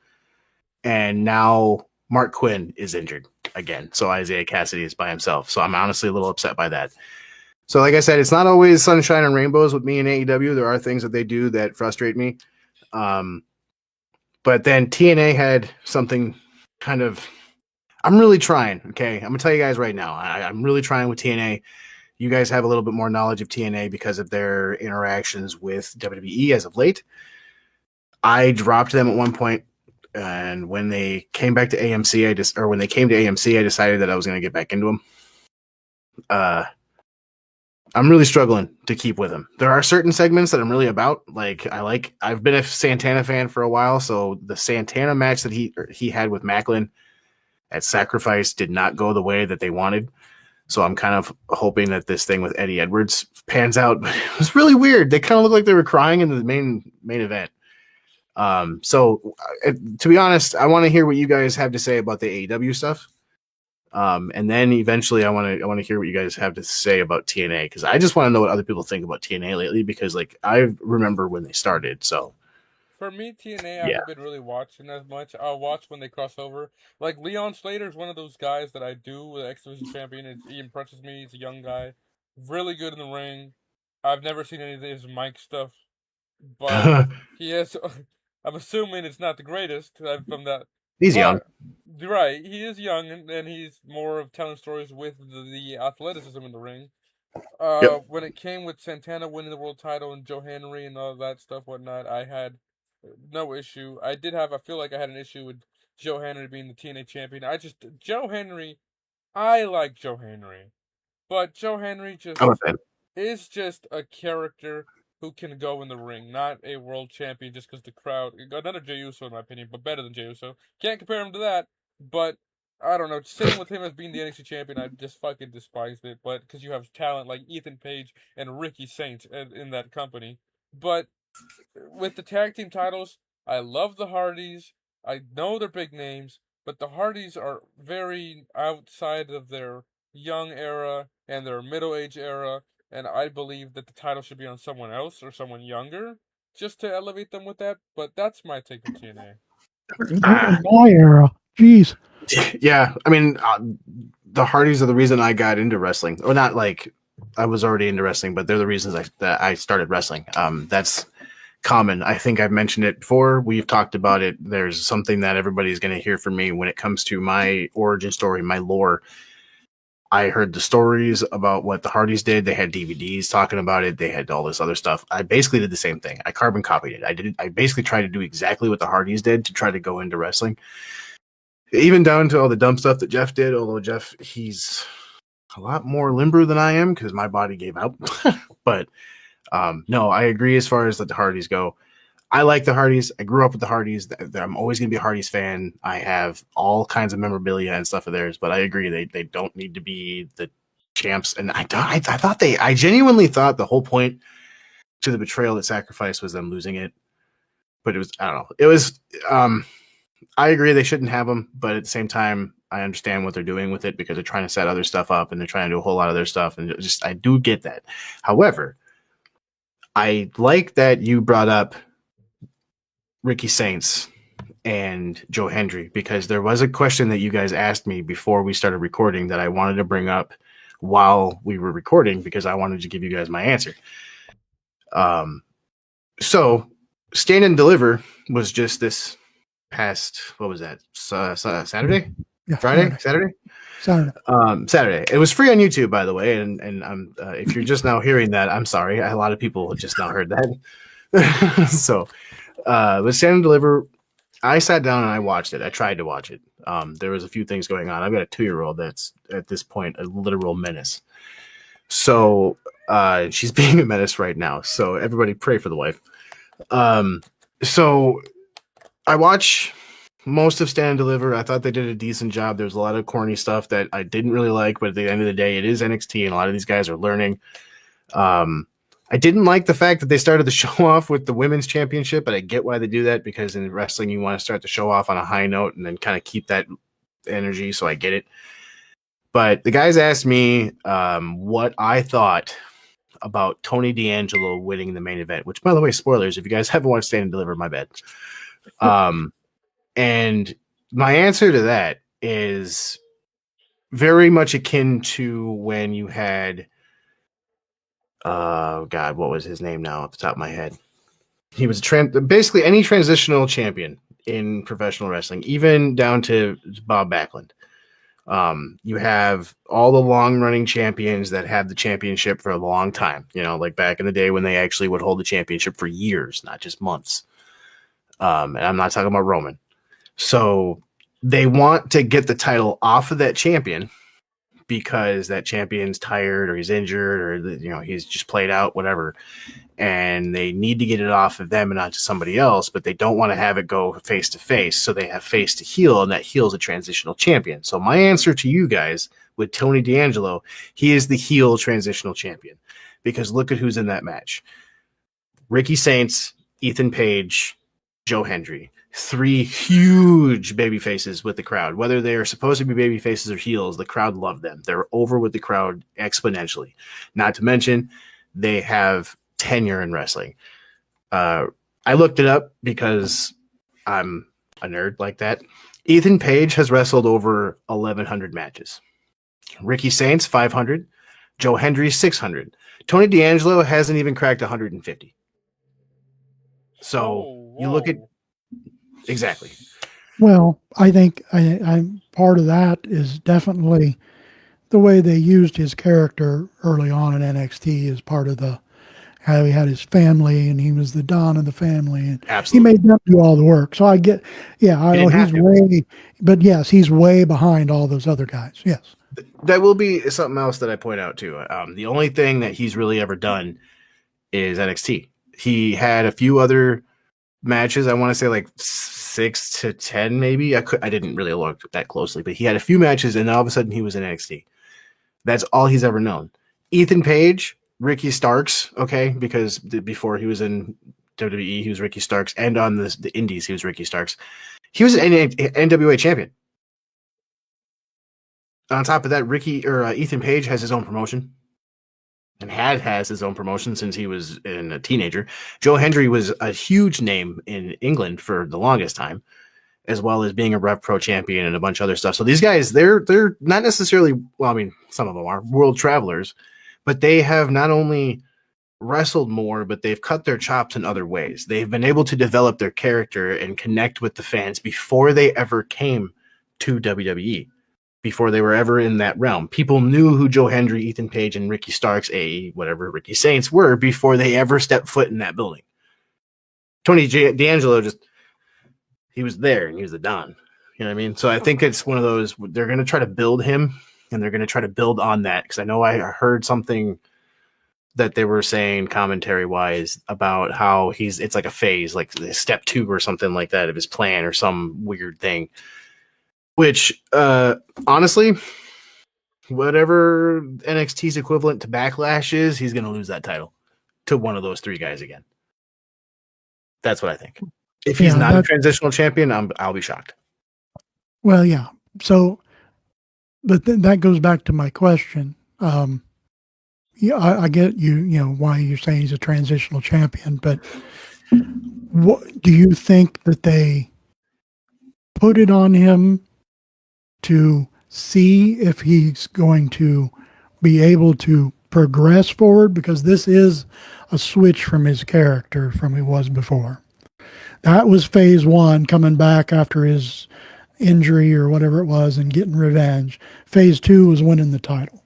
And now Mark Quinn is injured again. So Isaiah Cassidy is by himself. So I'm honestly a little upset by that. So like I said, it's not always sunshine and rainbows with me and AEW. There are things that they do that frustrate me. But then TNA had something kind of, I'm really trying, okay? I'm going to tell you guys right now. I'm really trying with TNA. You guys have a little bit more knowledge of TNA because of their interactions with WWE as of late. I dropped them at one point, and when they came back to AMC, I decided that I was going to get back into them. I'm really struggling to keep with him. There are certain segments that I'm really about. I've been a Santana fan for a while, so the Santana match that he had with Macklin at Sacrifice did not go the way that they wanted. So I'm kind of hoping that this thing with Eddie Edwards pans out. It was really weird. They kind of looked like they were crying in the main event. So to be honest, I want to hear what you guys have to say about the AEW stuff. And then eventually I want to hear what you guys have to say about TNA, because I just want to know what other people think about TNA lately, because like I remember when they started. So For me, TNA, I yeah. haven't been really watching as much. I'll watch when they cross over. Like Leon Slater is one of those guys that I do. The X Division champion. He impresses me. He's a young guy, really good in the ring. I've never seen any of his mic stuff, but he has. I'm assuming it's not the greatest from that, He's young. but right, he is young and he's more of telling stories with the athleticism in the ring. Yep. When it came with Santana winning the world title and Joe Henry and all that stuff, whatnot, I had no issue. I feel like I had an issue with Joe Henry being the TNA champion. Joe Henry, I like Joe Henry, but Joe Henry I'm a fan. is just a character who can go in the ring, not a world champion just because the crowd. Another Jey Uso in my opinion, but better than Jey Uso. Can't compare him to that, but I don't know. Same with him as being the NXT champion, I just fucking despised it. But because you have talent like Ethan Page and Ricky Saints in that company, but with the tag team titles, I love the Hardys. I know they're big names, but the Hardys are very outside of their young era and their middle age era, and I believe that the title should be on someone else or someone younger just to elevate them with that. But that's my take on TNA. In my era, jeez. Yeah, I mean, the Hardys are the reason I got into wrestling, or not like I was already into wrestling, but they're the reasons that I started wrestling. That's common. I think I've mentioned it before. We've talked about it. There's something that everybody's going to hear from me when it comes to my origin story, my lore. I heard the stories about what the Hardys did. They had DVDs talking about it. They had all this other stuff. I basically did the same thing. I carbon copied it. I basically tried to do exactly what the Hardys did to try to go into wrestling. Even down to all the dumb stuff that Jeff did, although Jeff, he's a lot more limber than I am because my body gave out. But no, I agree as far as the Hardys go. I like the Hardys. I grew up with the Hardys. I'm always going to be a Hardys fan. I have all kinds of memorabilia and stuff of theirs, but I agree they don't need to be the champs. And I genuinely thought the whole point to the betrayal that sacrifice was them losing it. But it was, I don't know. It was, I agree they shouldn't have them, but at the same time, I understand what they're doing with it because they're trying to set other stuff up and they're trying to do a whole lot of their stuff. And I do get that. However, I like that you brought up Ricky Saints and Joe Hendry, because there was a question that you guys asked me before we started recording that I wanted to bring up while we were recording because I wanted to give you guys my answer. So Stand and Deliver was just this past, what was that? Saturday? Yeah, Friday? Saturday. Saturday. It was free on YouTube, by the way. And I'm if you're just now hearing that, I'm sorry. A lot of people just now heard that. So, with Stand and Deliver, I sat down and I watched it. I tried to watch it. There was a few things going on. I've got a 2-year-old that's at this point a literal menace. So she's being a menace right now. So everybody pray for the wife. So I watch most of Stand and Deliver. I thought they did a decent job. There's a lot of corny stuff that I didn't really like, but at the end of the day, it is NXT, and a lot of these guys are learning. I didn't like the fact that they started the show off with the women's championship, but I get why they do that, because in wrestling, you want to start the show off on a high note and then kind of keep that energy, so I get it. But the guys asked me what I thought about Tony D'Angelo winning the main event, which, by the way, spoilers, if you guys haven't watched Stand and Deliver, my bad. And my answer to that is very much akin to when you had, God, what was his name now off the top of my head? He was basically any transitional champion in professional wrestling, even down to Bob Backlund. You have all the long running champions that have the championship for a long time, like back in the day when they actually would hold the championship for years, not just months. And I'm not talking about Roman. So they want to get the title off of that champion because that champion's tired or he's injured or, he's just played out, whatever. And they need to get it off of them and not to somebody else, but they don't want to have it go face to face. So they have face to heel, and that heel's a transitional champion. So my answer to you guys with Tony D'Angelo, he is the heel transitional champion, because look at who's in that match. Ricky Saints, Ethan Page, Joe Hendry. 3 huge baby faces with the crowd. Whether they are supposed to be baby faces or heels, the crowd loved them. They're over with the crowd exponentially. Not to mention, they have tenure in wrestling. I looked it up because I'm a nerd like that. Ethan Page has wrestled over 1,100 matches. Ricky Saints, 500. Joe Hendry, 600. Tony D'Angelo hasn't even cracked 150. So you look at exactly. Well, I think I'm part of that is definitely the way they used his character early on in NXT as part of the how he had his family and he was the Don of the family and Absolutely. he made them do all the work. So I get, I know he's way, but yes, he's way behind all those other guys. Yes. That will be something else that I point out too. The only thing that he's really ever done is NXT. He had a few other matches. I want to say like 6 to 10, maybe. I didn't really look that closely, but he had a few matches, and all of a sudden he was in NXT. That's all he's ever known. Ethan Page, Ricky Starks, okay, because before he was in WWE, he was Ricky Starks, and on the Indies, he was Ricky Starks. He was an NWA champion. On top of that, Ethan Page has his own promotion. And has his own promotion since he was a teenager. Joe Hendry was a huge name in England for the longest time, as well as being a Rev Pro champion and a bunch of other stuff. So these guys, they're not necessarily, well, I mean, some of them are world travelers, but they have not only wrestled more, but they've cut their chops in other ways. They've been able to develop their character and connect with the fans before they ever came to WWE. Before they were ever in that realm. People knew who Joe Hendry, Ethan Page, and Ricky Starks, Ricky Saints were before they ever stepped foot in that building. Tony D'Angelo he was there and he was the Don. You know what I mean? So I think it's one of those, they're going to try to build him and they're going to try to build on that. Because I know I heard something that they were saying commentary wise about how it's like a phase, like step 2 or something like that of his plan or some weird thing. Which, honestly, whatever NXT's equivalent to Backlash is, he's going to lose that title to one of those 3 guys again. That's what I think. If he's not a transitional champion, I'll be shocked. Well, yeah. So, but that goes back to my question. Yeah, I get why you're saying he's a transitional champion, but what do you think that they put it on him to see if he's going to be able to progress forward? Because this is a switch from his character from he was before. That was phase 1, coming back after his injury or whatever it was and getting revenge. Phase 2 was winning the title.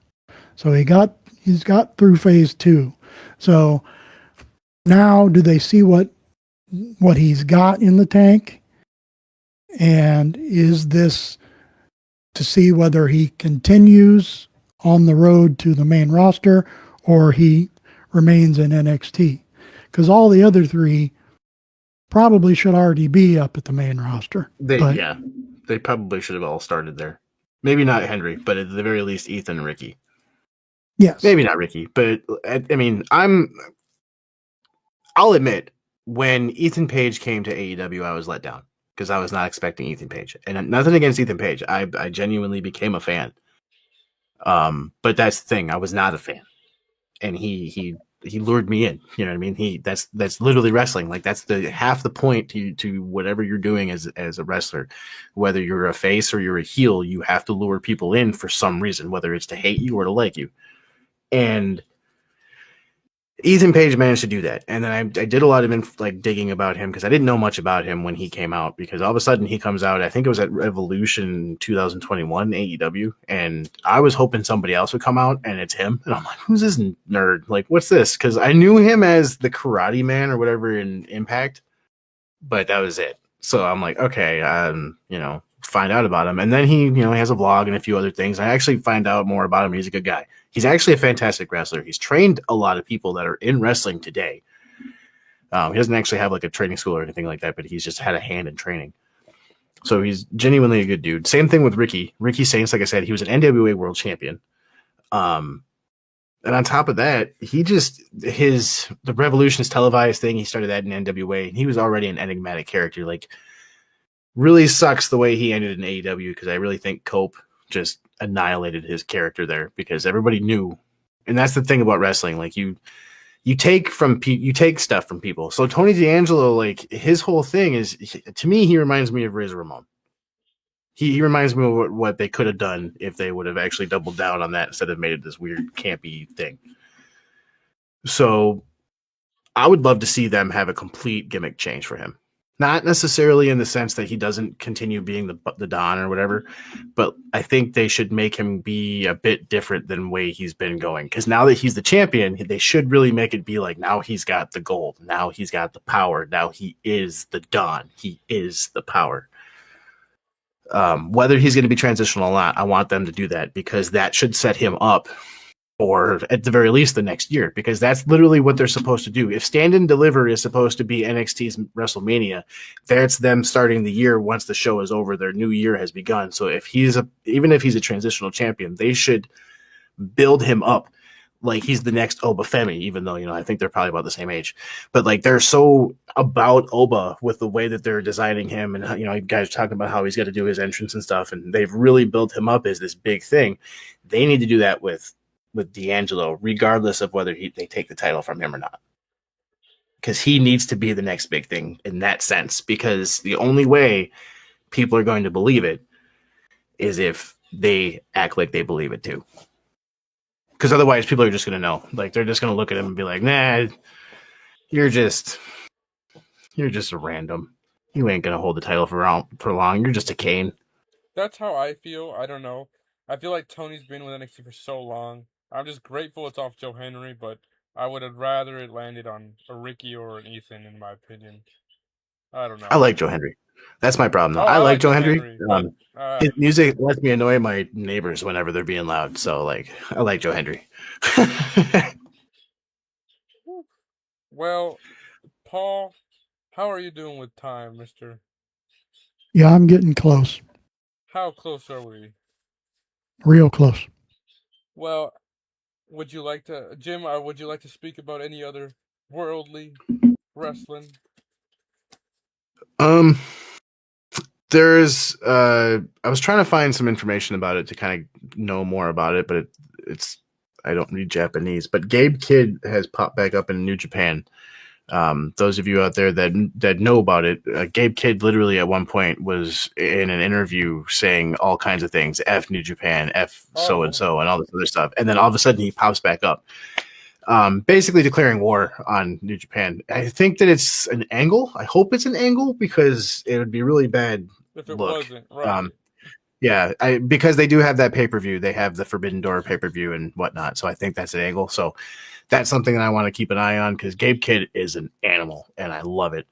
So he's got through phase 2. So now do they see what he's got in the tank? And is this to see whether he continues on the road to the main roster or he remains in NXT? Because all the other 3 probably should already be up at the main roster. They probably should have all started there. Maybe not Hendry, but at the very least, Ethan and Ricky. Yes. Maybe not Ricky, but I mean, I'll admit, when Ethan Page came to AEW, I was let down because I was not expecting Ethan Page. And nothing against Ethan Page. I genuinely became a fan. But that's the thing. I was not a fan. And he lured me in. You know what I mean? That's literally wrestling. Like that's half the point to whatever you're doing as a wrestler. Whether you're a face or you're a heel, you have to lure people in for some reason, whether it's to hate you or to like you. And Ethan Page managed to do that. And then I did a lot of digging about him because I didn't know much about him when he came out, because all of a sudden he comes out, I think it was at Revolution 2021 AEW, and I was hoping somebody else would come out, and it's him. And I'm like, who's this nerd? Like, what's this? Because I knew him as the Karate Man or whatever in Impact, but that was it. So I'm like, okay, find out about him. And then he has a vlog and a few other things. I actually find out more about him. He's a good guy. He's actually a fantastic wrestler. He's trained a lot of people that are in wrestling today. He doesn't actually have like a training school or anything like that, but he's just had a hand in training. So he's genuinely a good dude. Same thing with Ricky. Ricky Saints, like I said, he was an NWA world champion. And on top of that, the Revolution is televised thing. He started that in NWA, and he was already an enigmatic character. Like, really sucks the way he ended in AEW because I really think Cope just annihilated his character there because everybody knew, and that's the thing about wrestling. Like you take stuff from people. So Tony D'Angelo, like his whole thing is, to me, he reminds me of Razor Ramon. He reminds me of what they could have done if they would have actually doubled down on that instead of made it this weird campy thing. So I would love to see them have a complete gimmick change for him. Not necessarily in the sense that he doesn't continue being the Don or whatever, but I think they should make him be a bit different than the way he's been going. Because now that he's the champion, they should really make it be like now he's got the gold, now he's got the power, now he is the Don, he is the power. Whether he's going to be transitional or not, I want them to do that because that should set him up, or at the very least the next year, because that's literally what they're supposed to do. If Stand and Deliver is supposed to be NXT's WrestleMania, that's them starting the year once the show is over. Their new year has begun. So even if he's a transitional champion, they should build him up like he's the next Oba Femi, even though, I think they're probably about the same age. But like they're so about Oba with the way that they're designing him, and you guys are talking about how he's got to do his entrance and stuff, and they've really built him up as this big thing. They need to do that with D'Angelo, regardless of whether they take the title from him or not. Because he needs to be the next big thing in that sense, because the only way people are going to believe it is if they act like they believe it too. Because otherwise people are just going to know. Like, they're just going to look at him and be like, nah, you're just a random. You ain't going to hold the title for long. You're just a Kane. That's how I feel. I don't know. I feel like Tony's been with NXT for so long. I'm just grateful it's off Joe Henry, but I would have rather it landed on a Ricky or an Ethan, in my opinion. I don't I know. like Joe Henry. That's my problem, though. Oh, I I like like Joe Joe Henry. Henry, but His music lets me annoy my neighbors whenever they're being loud. So, like, I like Joe Henry. well, Paul, how are you doing with time, Mister? Yeah, I'm getting close, How close are we? real close. Well, would you like to, Jim? Would you like to speak about any other worldly wrestling? um, there's I was trying to find some information about it to kind of know more about it, but it's I don't read Japanese. But Gabe Kidd has popped back up in New Japan. Those of you out there that know about it, Gabe Kidd literally at one point was in an interview saying all kinds of things, F New Japan, F so and so, and all this other stuff, and then all of a sudden he pops back up, basically declaring war on New Japan. I think that it's an angle. I hope it's an angle because it would be really bad If it look. wasn't, right. Yeah, because they do have that pay-per-view. They have the Forbidden Door pay-per-view and whatnot. So I think that's an angle. So that's something that I want to keep an eye on because Gabe Kidd is an animal and I love it.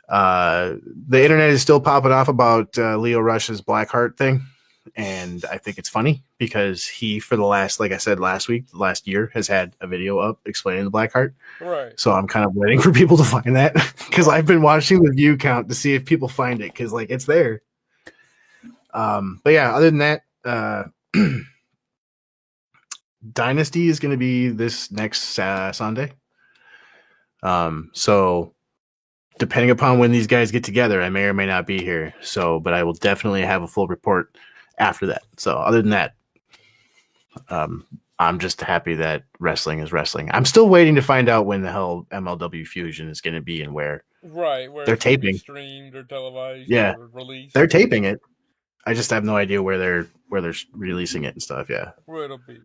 The internet is still popping off about Leo Rush's Blackheart thing. And I think it's funny because he, for the last, like I said last year, has had a video up explaining the Blackheart. Right. So I'm kind of waiting for people to find that because I've been watching the view count to see if people find it because, like, it's there. But yeah, other than that, Dynasty is going to be this next Sunday. So depending upon when these guys get together, I may or may not be here. So, but I will definitely have a full report after that. So other than that, I'm just happy that wrestling is wrestling. I'm still waiting to find out when the hell MLW Fusion is going to be and where. Right, where they're it's gonna be taping, streamed or televised yeah, or released. they're taping it. I just have no idea where they're releasing it and stuff. Yeah, Where it'll be.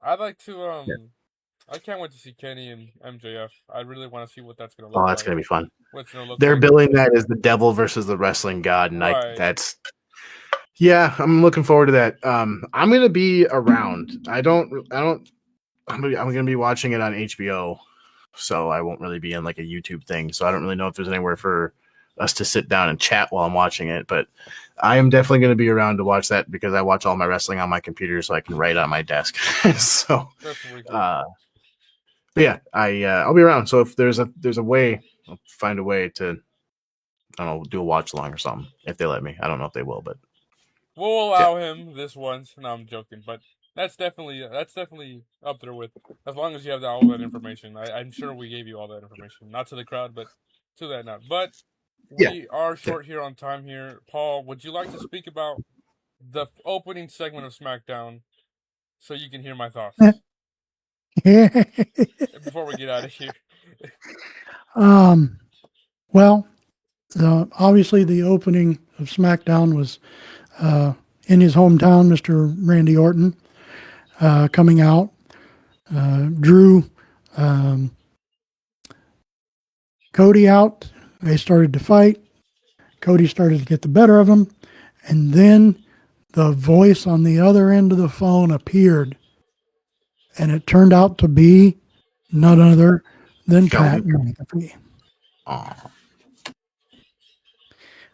I'd like to yeah. I can't wait to see Kenny and MJF. I really want to see what that's gonna Oh, look that's like. gonna be fun. What's gonna look They're like. billing that as the devil versus the wrestling god, and Right. yeah, I'm looking forward to that. I'm gonna be around. I'm gonna be watching it on HBO, so I won't really be in like a YouTube thing. So I don't really know if there's anywhere for us to sit down and chat while I'm watching it. But I am definitely going to be around to watch that because I watch all my wrestling on my computer, so I can write on my desk. So, That's really cool. but yeah, I'll be around. So if there's a way, I'll find a way to, I don't know, do a watch along or something if they let me. I don't know if they will, but We'll allow him this once. No, I'm joking, but that's definitely up there with as long as you have all that information. I'm sure we gave you all that information, not to the crowd, but to that note. But We are short here on time here. Paul, would you like to speak about the opening segment of SmackDown so you can hear my thoughts before we get out of here? Well, obviously the opening of SmackDown was in his hometown, Mr. Randy Orton coming out. Drew Cody out. They started to fight. Cody started to get the better of him. And then the voice on the other end of the phone appeared. And it turned out to be none other than Pat McAfee.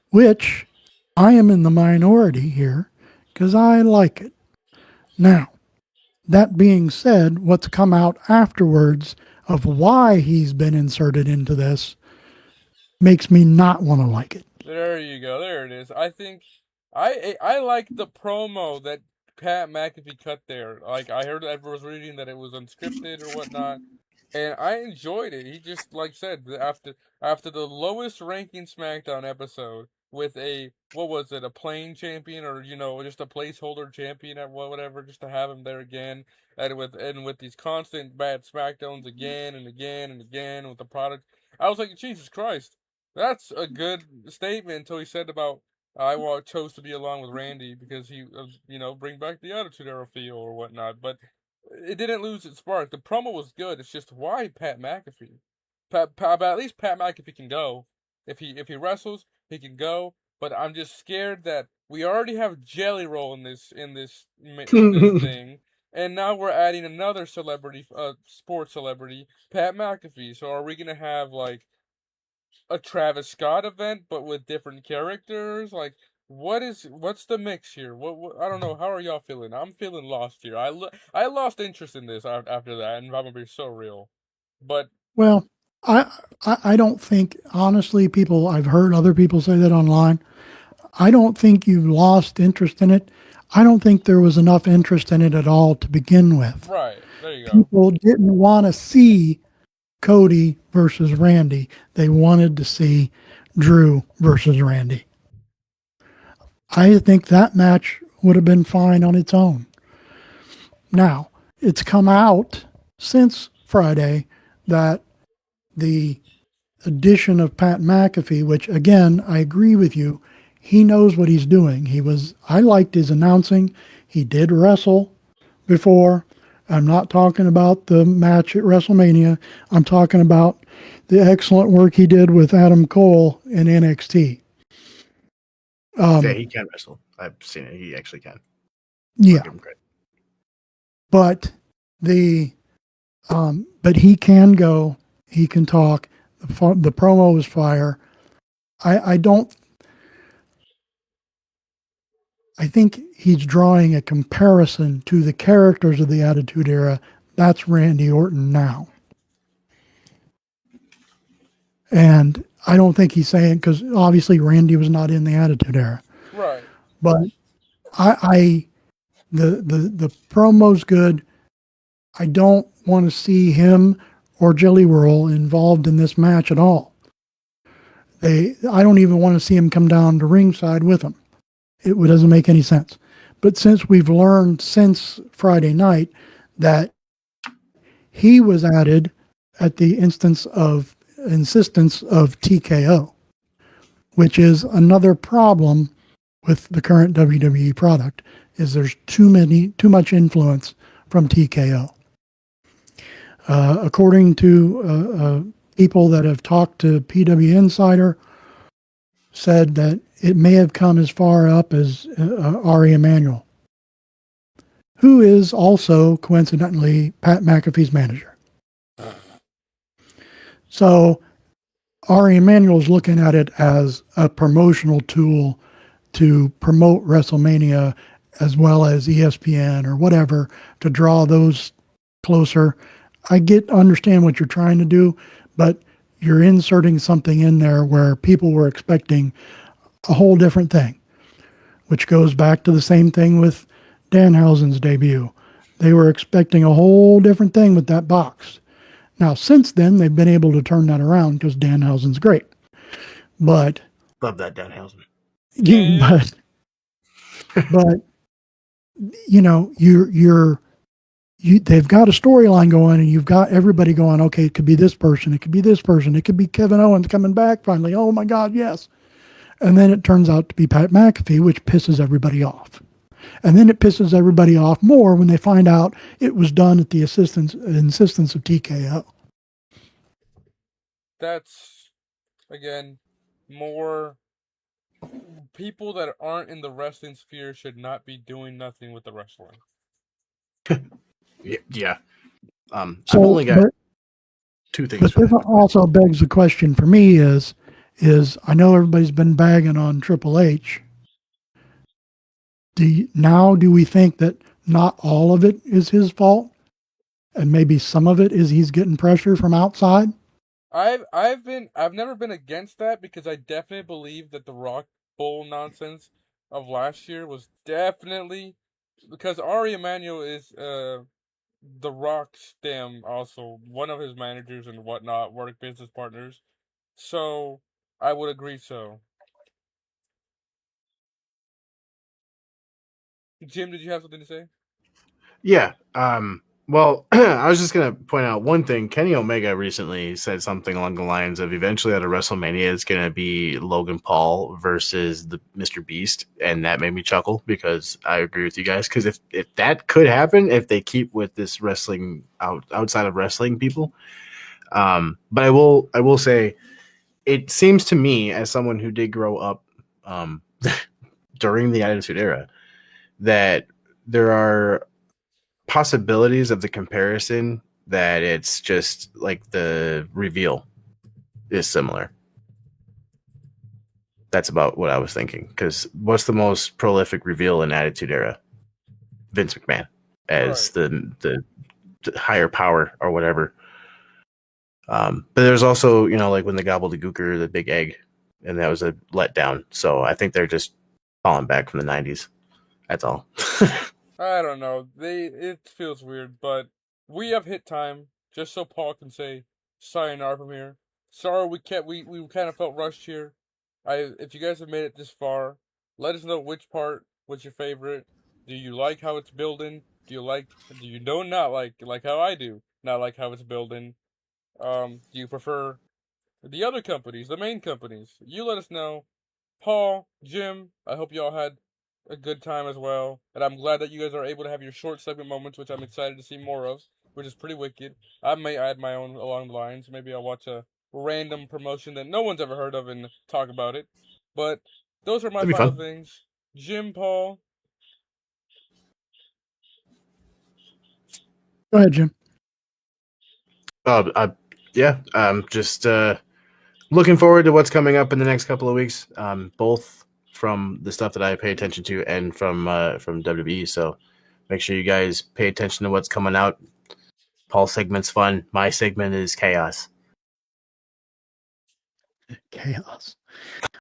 Which I am in the minority here because I like it. Now, that being said, what's come out afterwards of why he's been inserted into this makes me not want to like it. There you go. There it is. I think I like the promo that Pat McAfee cut there. Like I heard everyone was reading that it was unscripted or whatnot, and I enjoyed it. He just like said after the lowest ranking SmackDown episode with a what was it, a plain champion or just a placeholder champion at whatever, just to have him there again, and with these constant bad SmackDowns again and again and again with the product. I was like, Jesus Christ. That's a good statement until he said about chose to be along with Randy because he bring back the Attitude Era feel or whatnot. But it didn't lose its spark. The promo was good. It's just why Pat McAfee? But at least Pat McAfee can go. If he wrestles, he can go. But I'm just scared that we already have Jelly Roll in this thing, and now we're adding another celebrity, sports celebrity, Pat McAfee. So are we gonna have like a Travis Scott event, but with different characters? Like, what's the mix here? What I don't know. How are y'all feeling? I'm feeling lost here. I lost interest in this after that, and I'm gonna be so real. But Well, I don't think, honestly, I've heard other people say that online. I don't think you lost interest in it. I don't think there was enough interest in it at all to begin with. right there you go. People didn't want to see Cody versus Randy. They wanted to see Drew versus Randy. I think that match would have been fine on its own. Now, it's come out since Friday that the addition of Pat McAfee, which again, I agree with you, he knows what he's doing. I liked his announcing. He did wrestle before. I'm not talking about the match at WrestleMania. I'm talking about the excellent work he did with Adam Cole in NXT. Yeah, he can wrestle. I've seen it. He actually can. Yeah. But but he can go. He can talk. The promo was fire. I think he's drawing a comparison to the characters of the Attitude Era. That's Randy Orton now. And I don't think he's saying, because obviously Randy was not in the Attitude Era. Right. But the promo's good. I don't want to see him or Jelly Roll involved in this match at all. I don't even want to see him come down to ringside with him. It doesn't make any sense. But since we've learned since Friday night that he was added at the insistence of TKO, which is another problem with the current WWE product, is there's too much influence from TKO. According to people that have talked to PW Insider, said that it may have come as far up as Ari Emanuel, who is also, coincidentally, Pat McAfee's manager. So Ari Emanuel is looking at it as a promotional tool to promote WrestleMania as well as ESPN or whatever, to draw those closer. I understand what you're trying to do, but you're inserting something in there where people were expecting a whole different thing, which goes back to the same thing with Danhausen's debut. They were expecting a whole different thing with that box. Now, since then, they've been able to turn that around because Danhausen's great. but Love that Danhausen. Yeah. but you know, they've got a storyline going, and you've got everybody going. Okay, it could be this person, it could be this person, it could be Kevin Owens coming back finally. Oh my God, yes! And then it turns out to be Pat McAfee, which pisses everybody off. And then it pisses everybody off more when they find out it was done at the insistence of TKO. That's, again, more people that aren't in the wrestling sphere should not be doing nothing with the wrestling. Yeah. So, I've only got two things but for this that. also begs the question for me is I know everybody's been bagging on Triple H. Do we think that not all of it is his fault, and maybe some of it is he's getting pressure from outside? I've never been against that because I definitely believe that the Rock Bull nonsense of last year was definitely because Ari Emanuel is the Rock stem, also one of his managers and whatnot, work business partners. So I would agree. So Jim, did you have something to say? Yeah. Well, I was just gonna point out one thing. Kenny Omega recently said something along the lines of eventually at a WrestleMania it's gonna be Logan Paul versus the Mr. Beast, and that made me chuckle because I agree with you guys. Because if that could happen, if they keep with this wrestling outside of wrestling people, but I will say it seems to me as someone who did grow up um, during the Attitude Era that there are possibilities of the comparison that it's just like the reveal is similar. That's about what I was thinking. Because what's the most prolific reveal in Attitude Era? Vince McMahon as Right. the higher power or whatever. But there's also, like when the gobbledygooker, the big egg, and that was a letdown. So I think they're just falling back from the 90s. That's all. I don't know. It feels weird, but we have hit time just so Paul can say sayonara from here. Sorry we kind of felt rushed here. If you guys have made it this far, let us know which part was your favorite. Do you like how it's building? Do you do not like how I do, not like how it's building? Do you prefer the other companies, the main companies? You let us know. Paul, Jim, I hope y'all had a good time as well. And I'm glad that you guys are able to have your short segment moments, which I'm excited to see more of, which is pretty wicked. I may add my own along the lines. Maybe I'll watch a random promotion that no one's ever heard of and talk about it. But those are my That'd be final fun. things. Jim, Paul, Go ahead, Jim. Yeah, just looking forward to what's coming up in the next couple of weeks, both from the stuff that I pay attention to and from WWE. So make sure you guys pay attention to what's coming out. Paul's segment's fun. My segment is chaos. Chaos.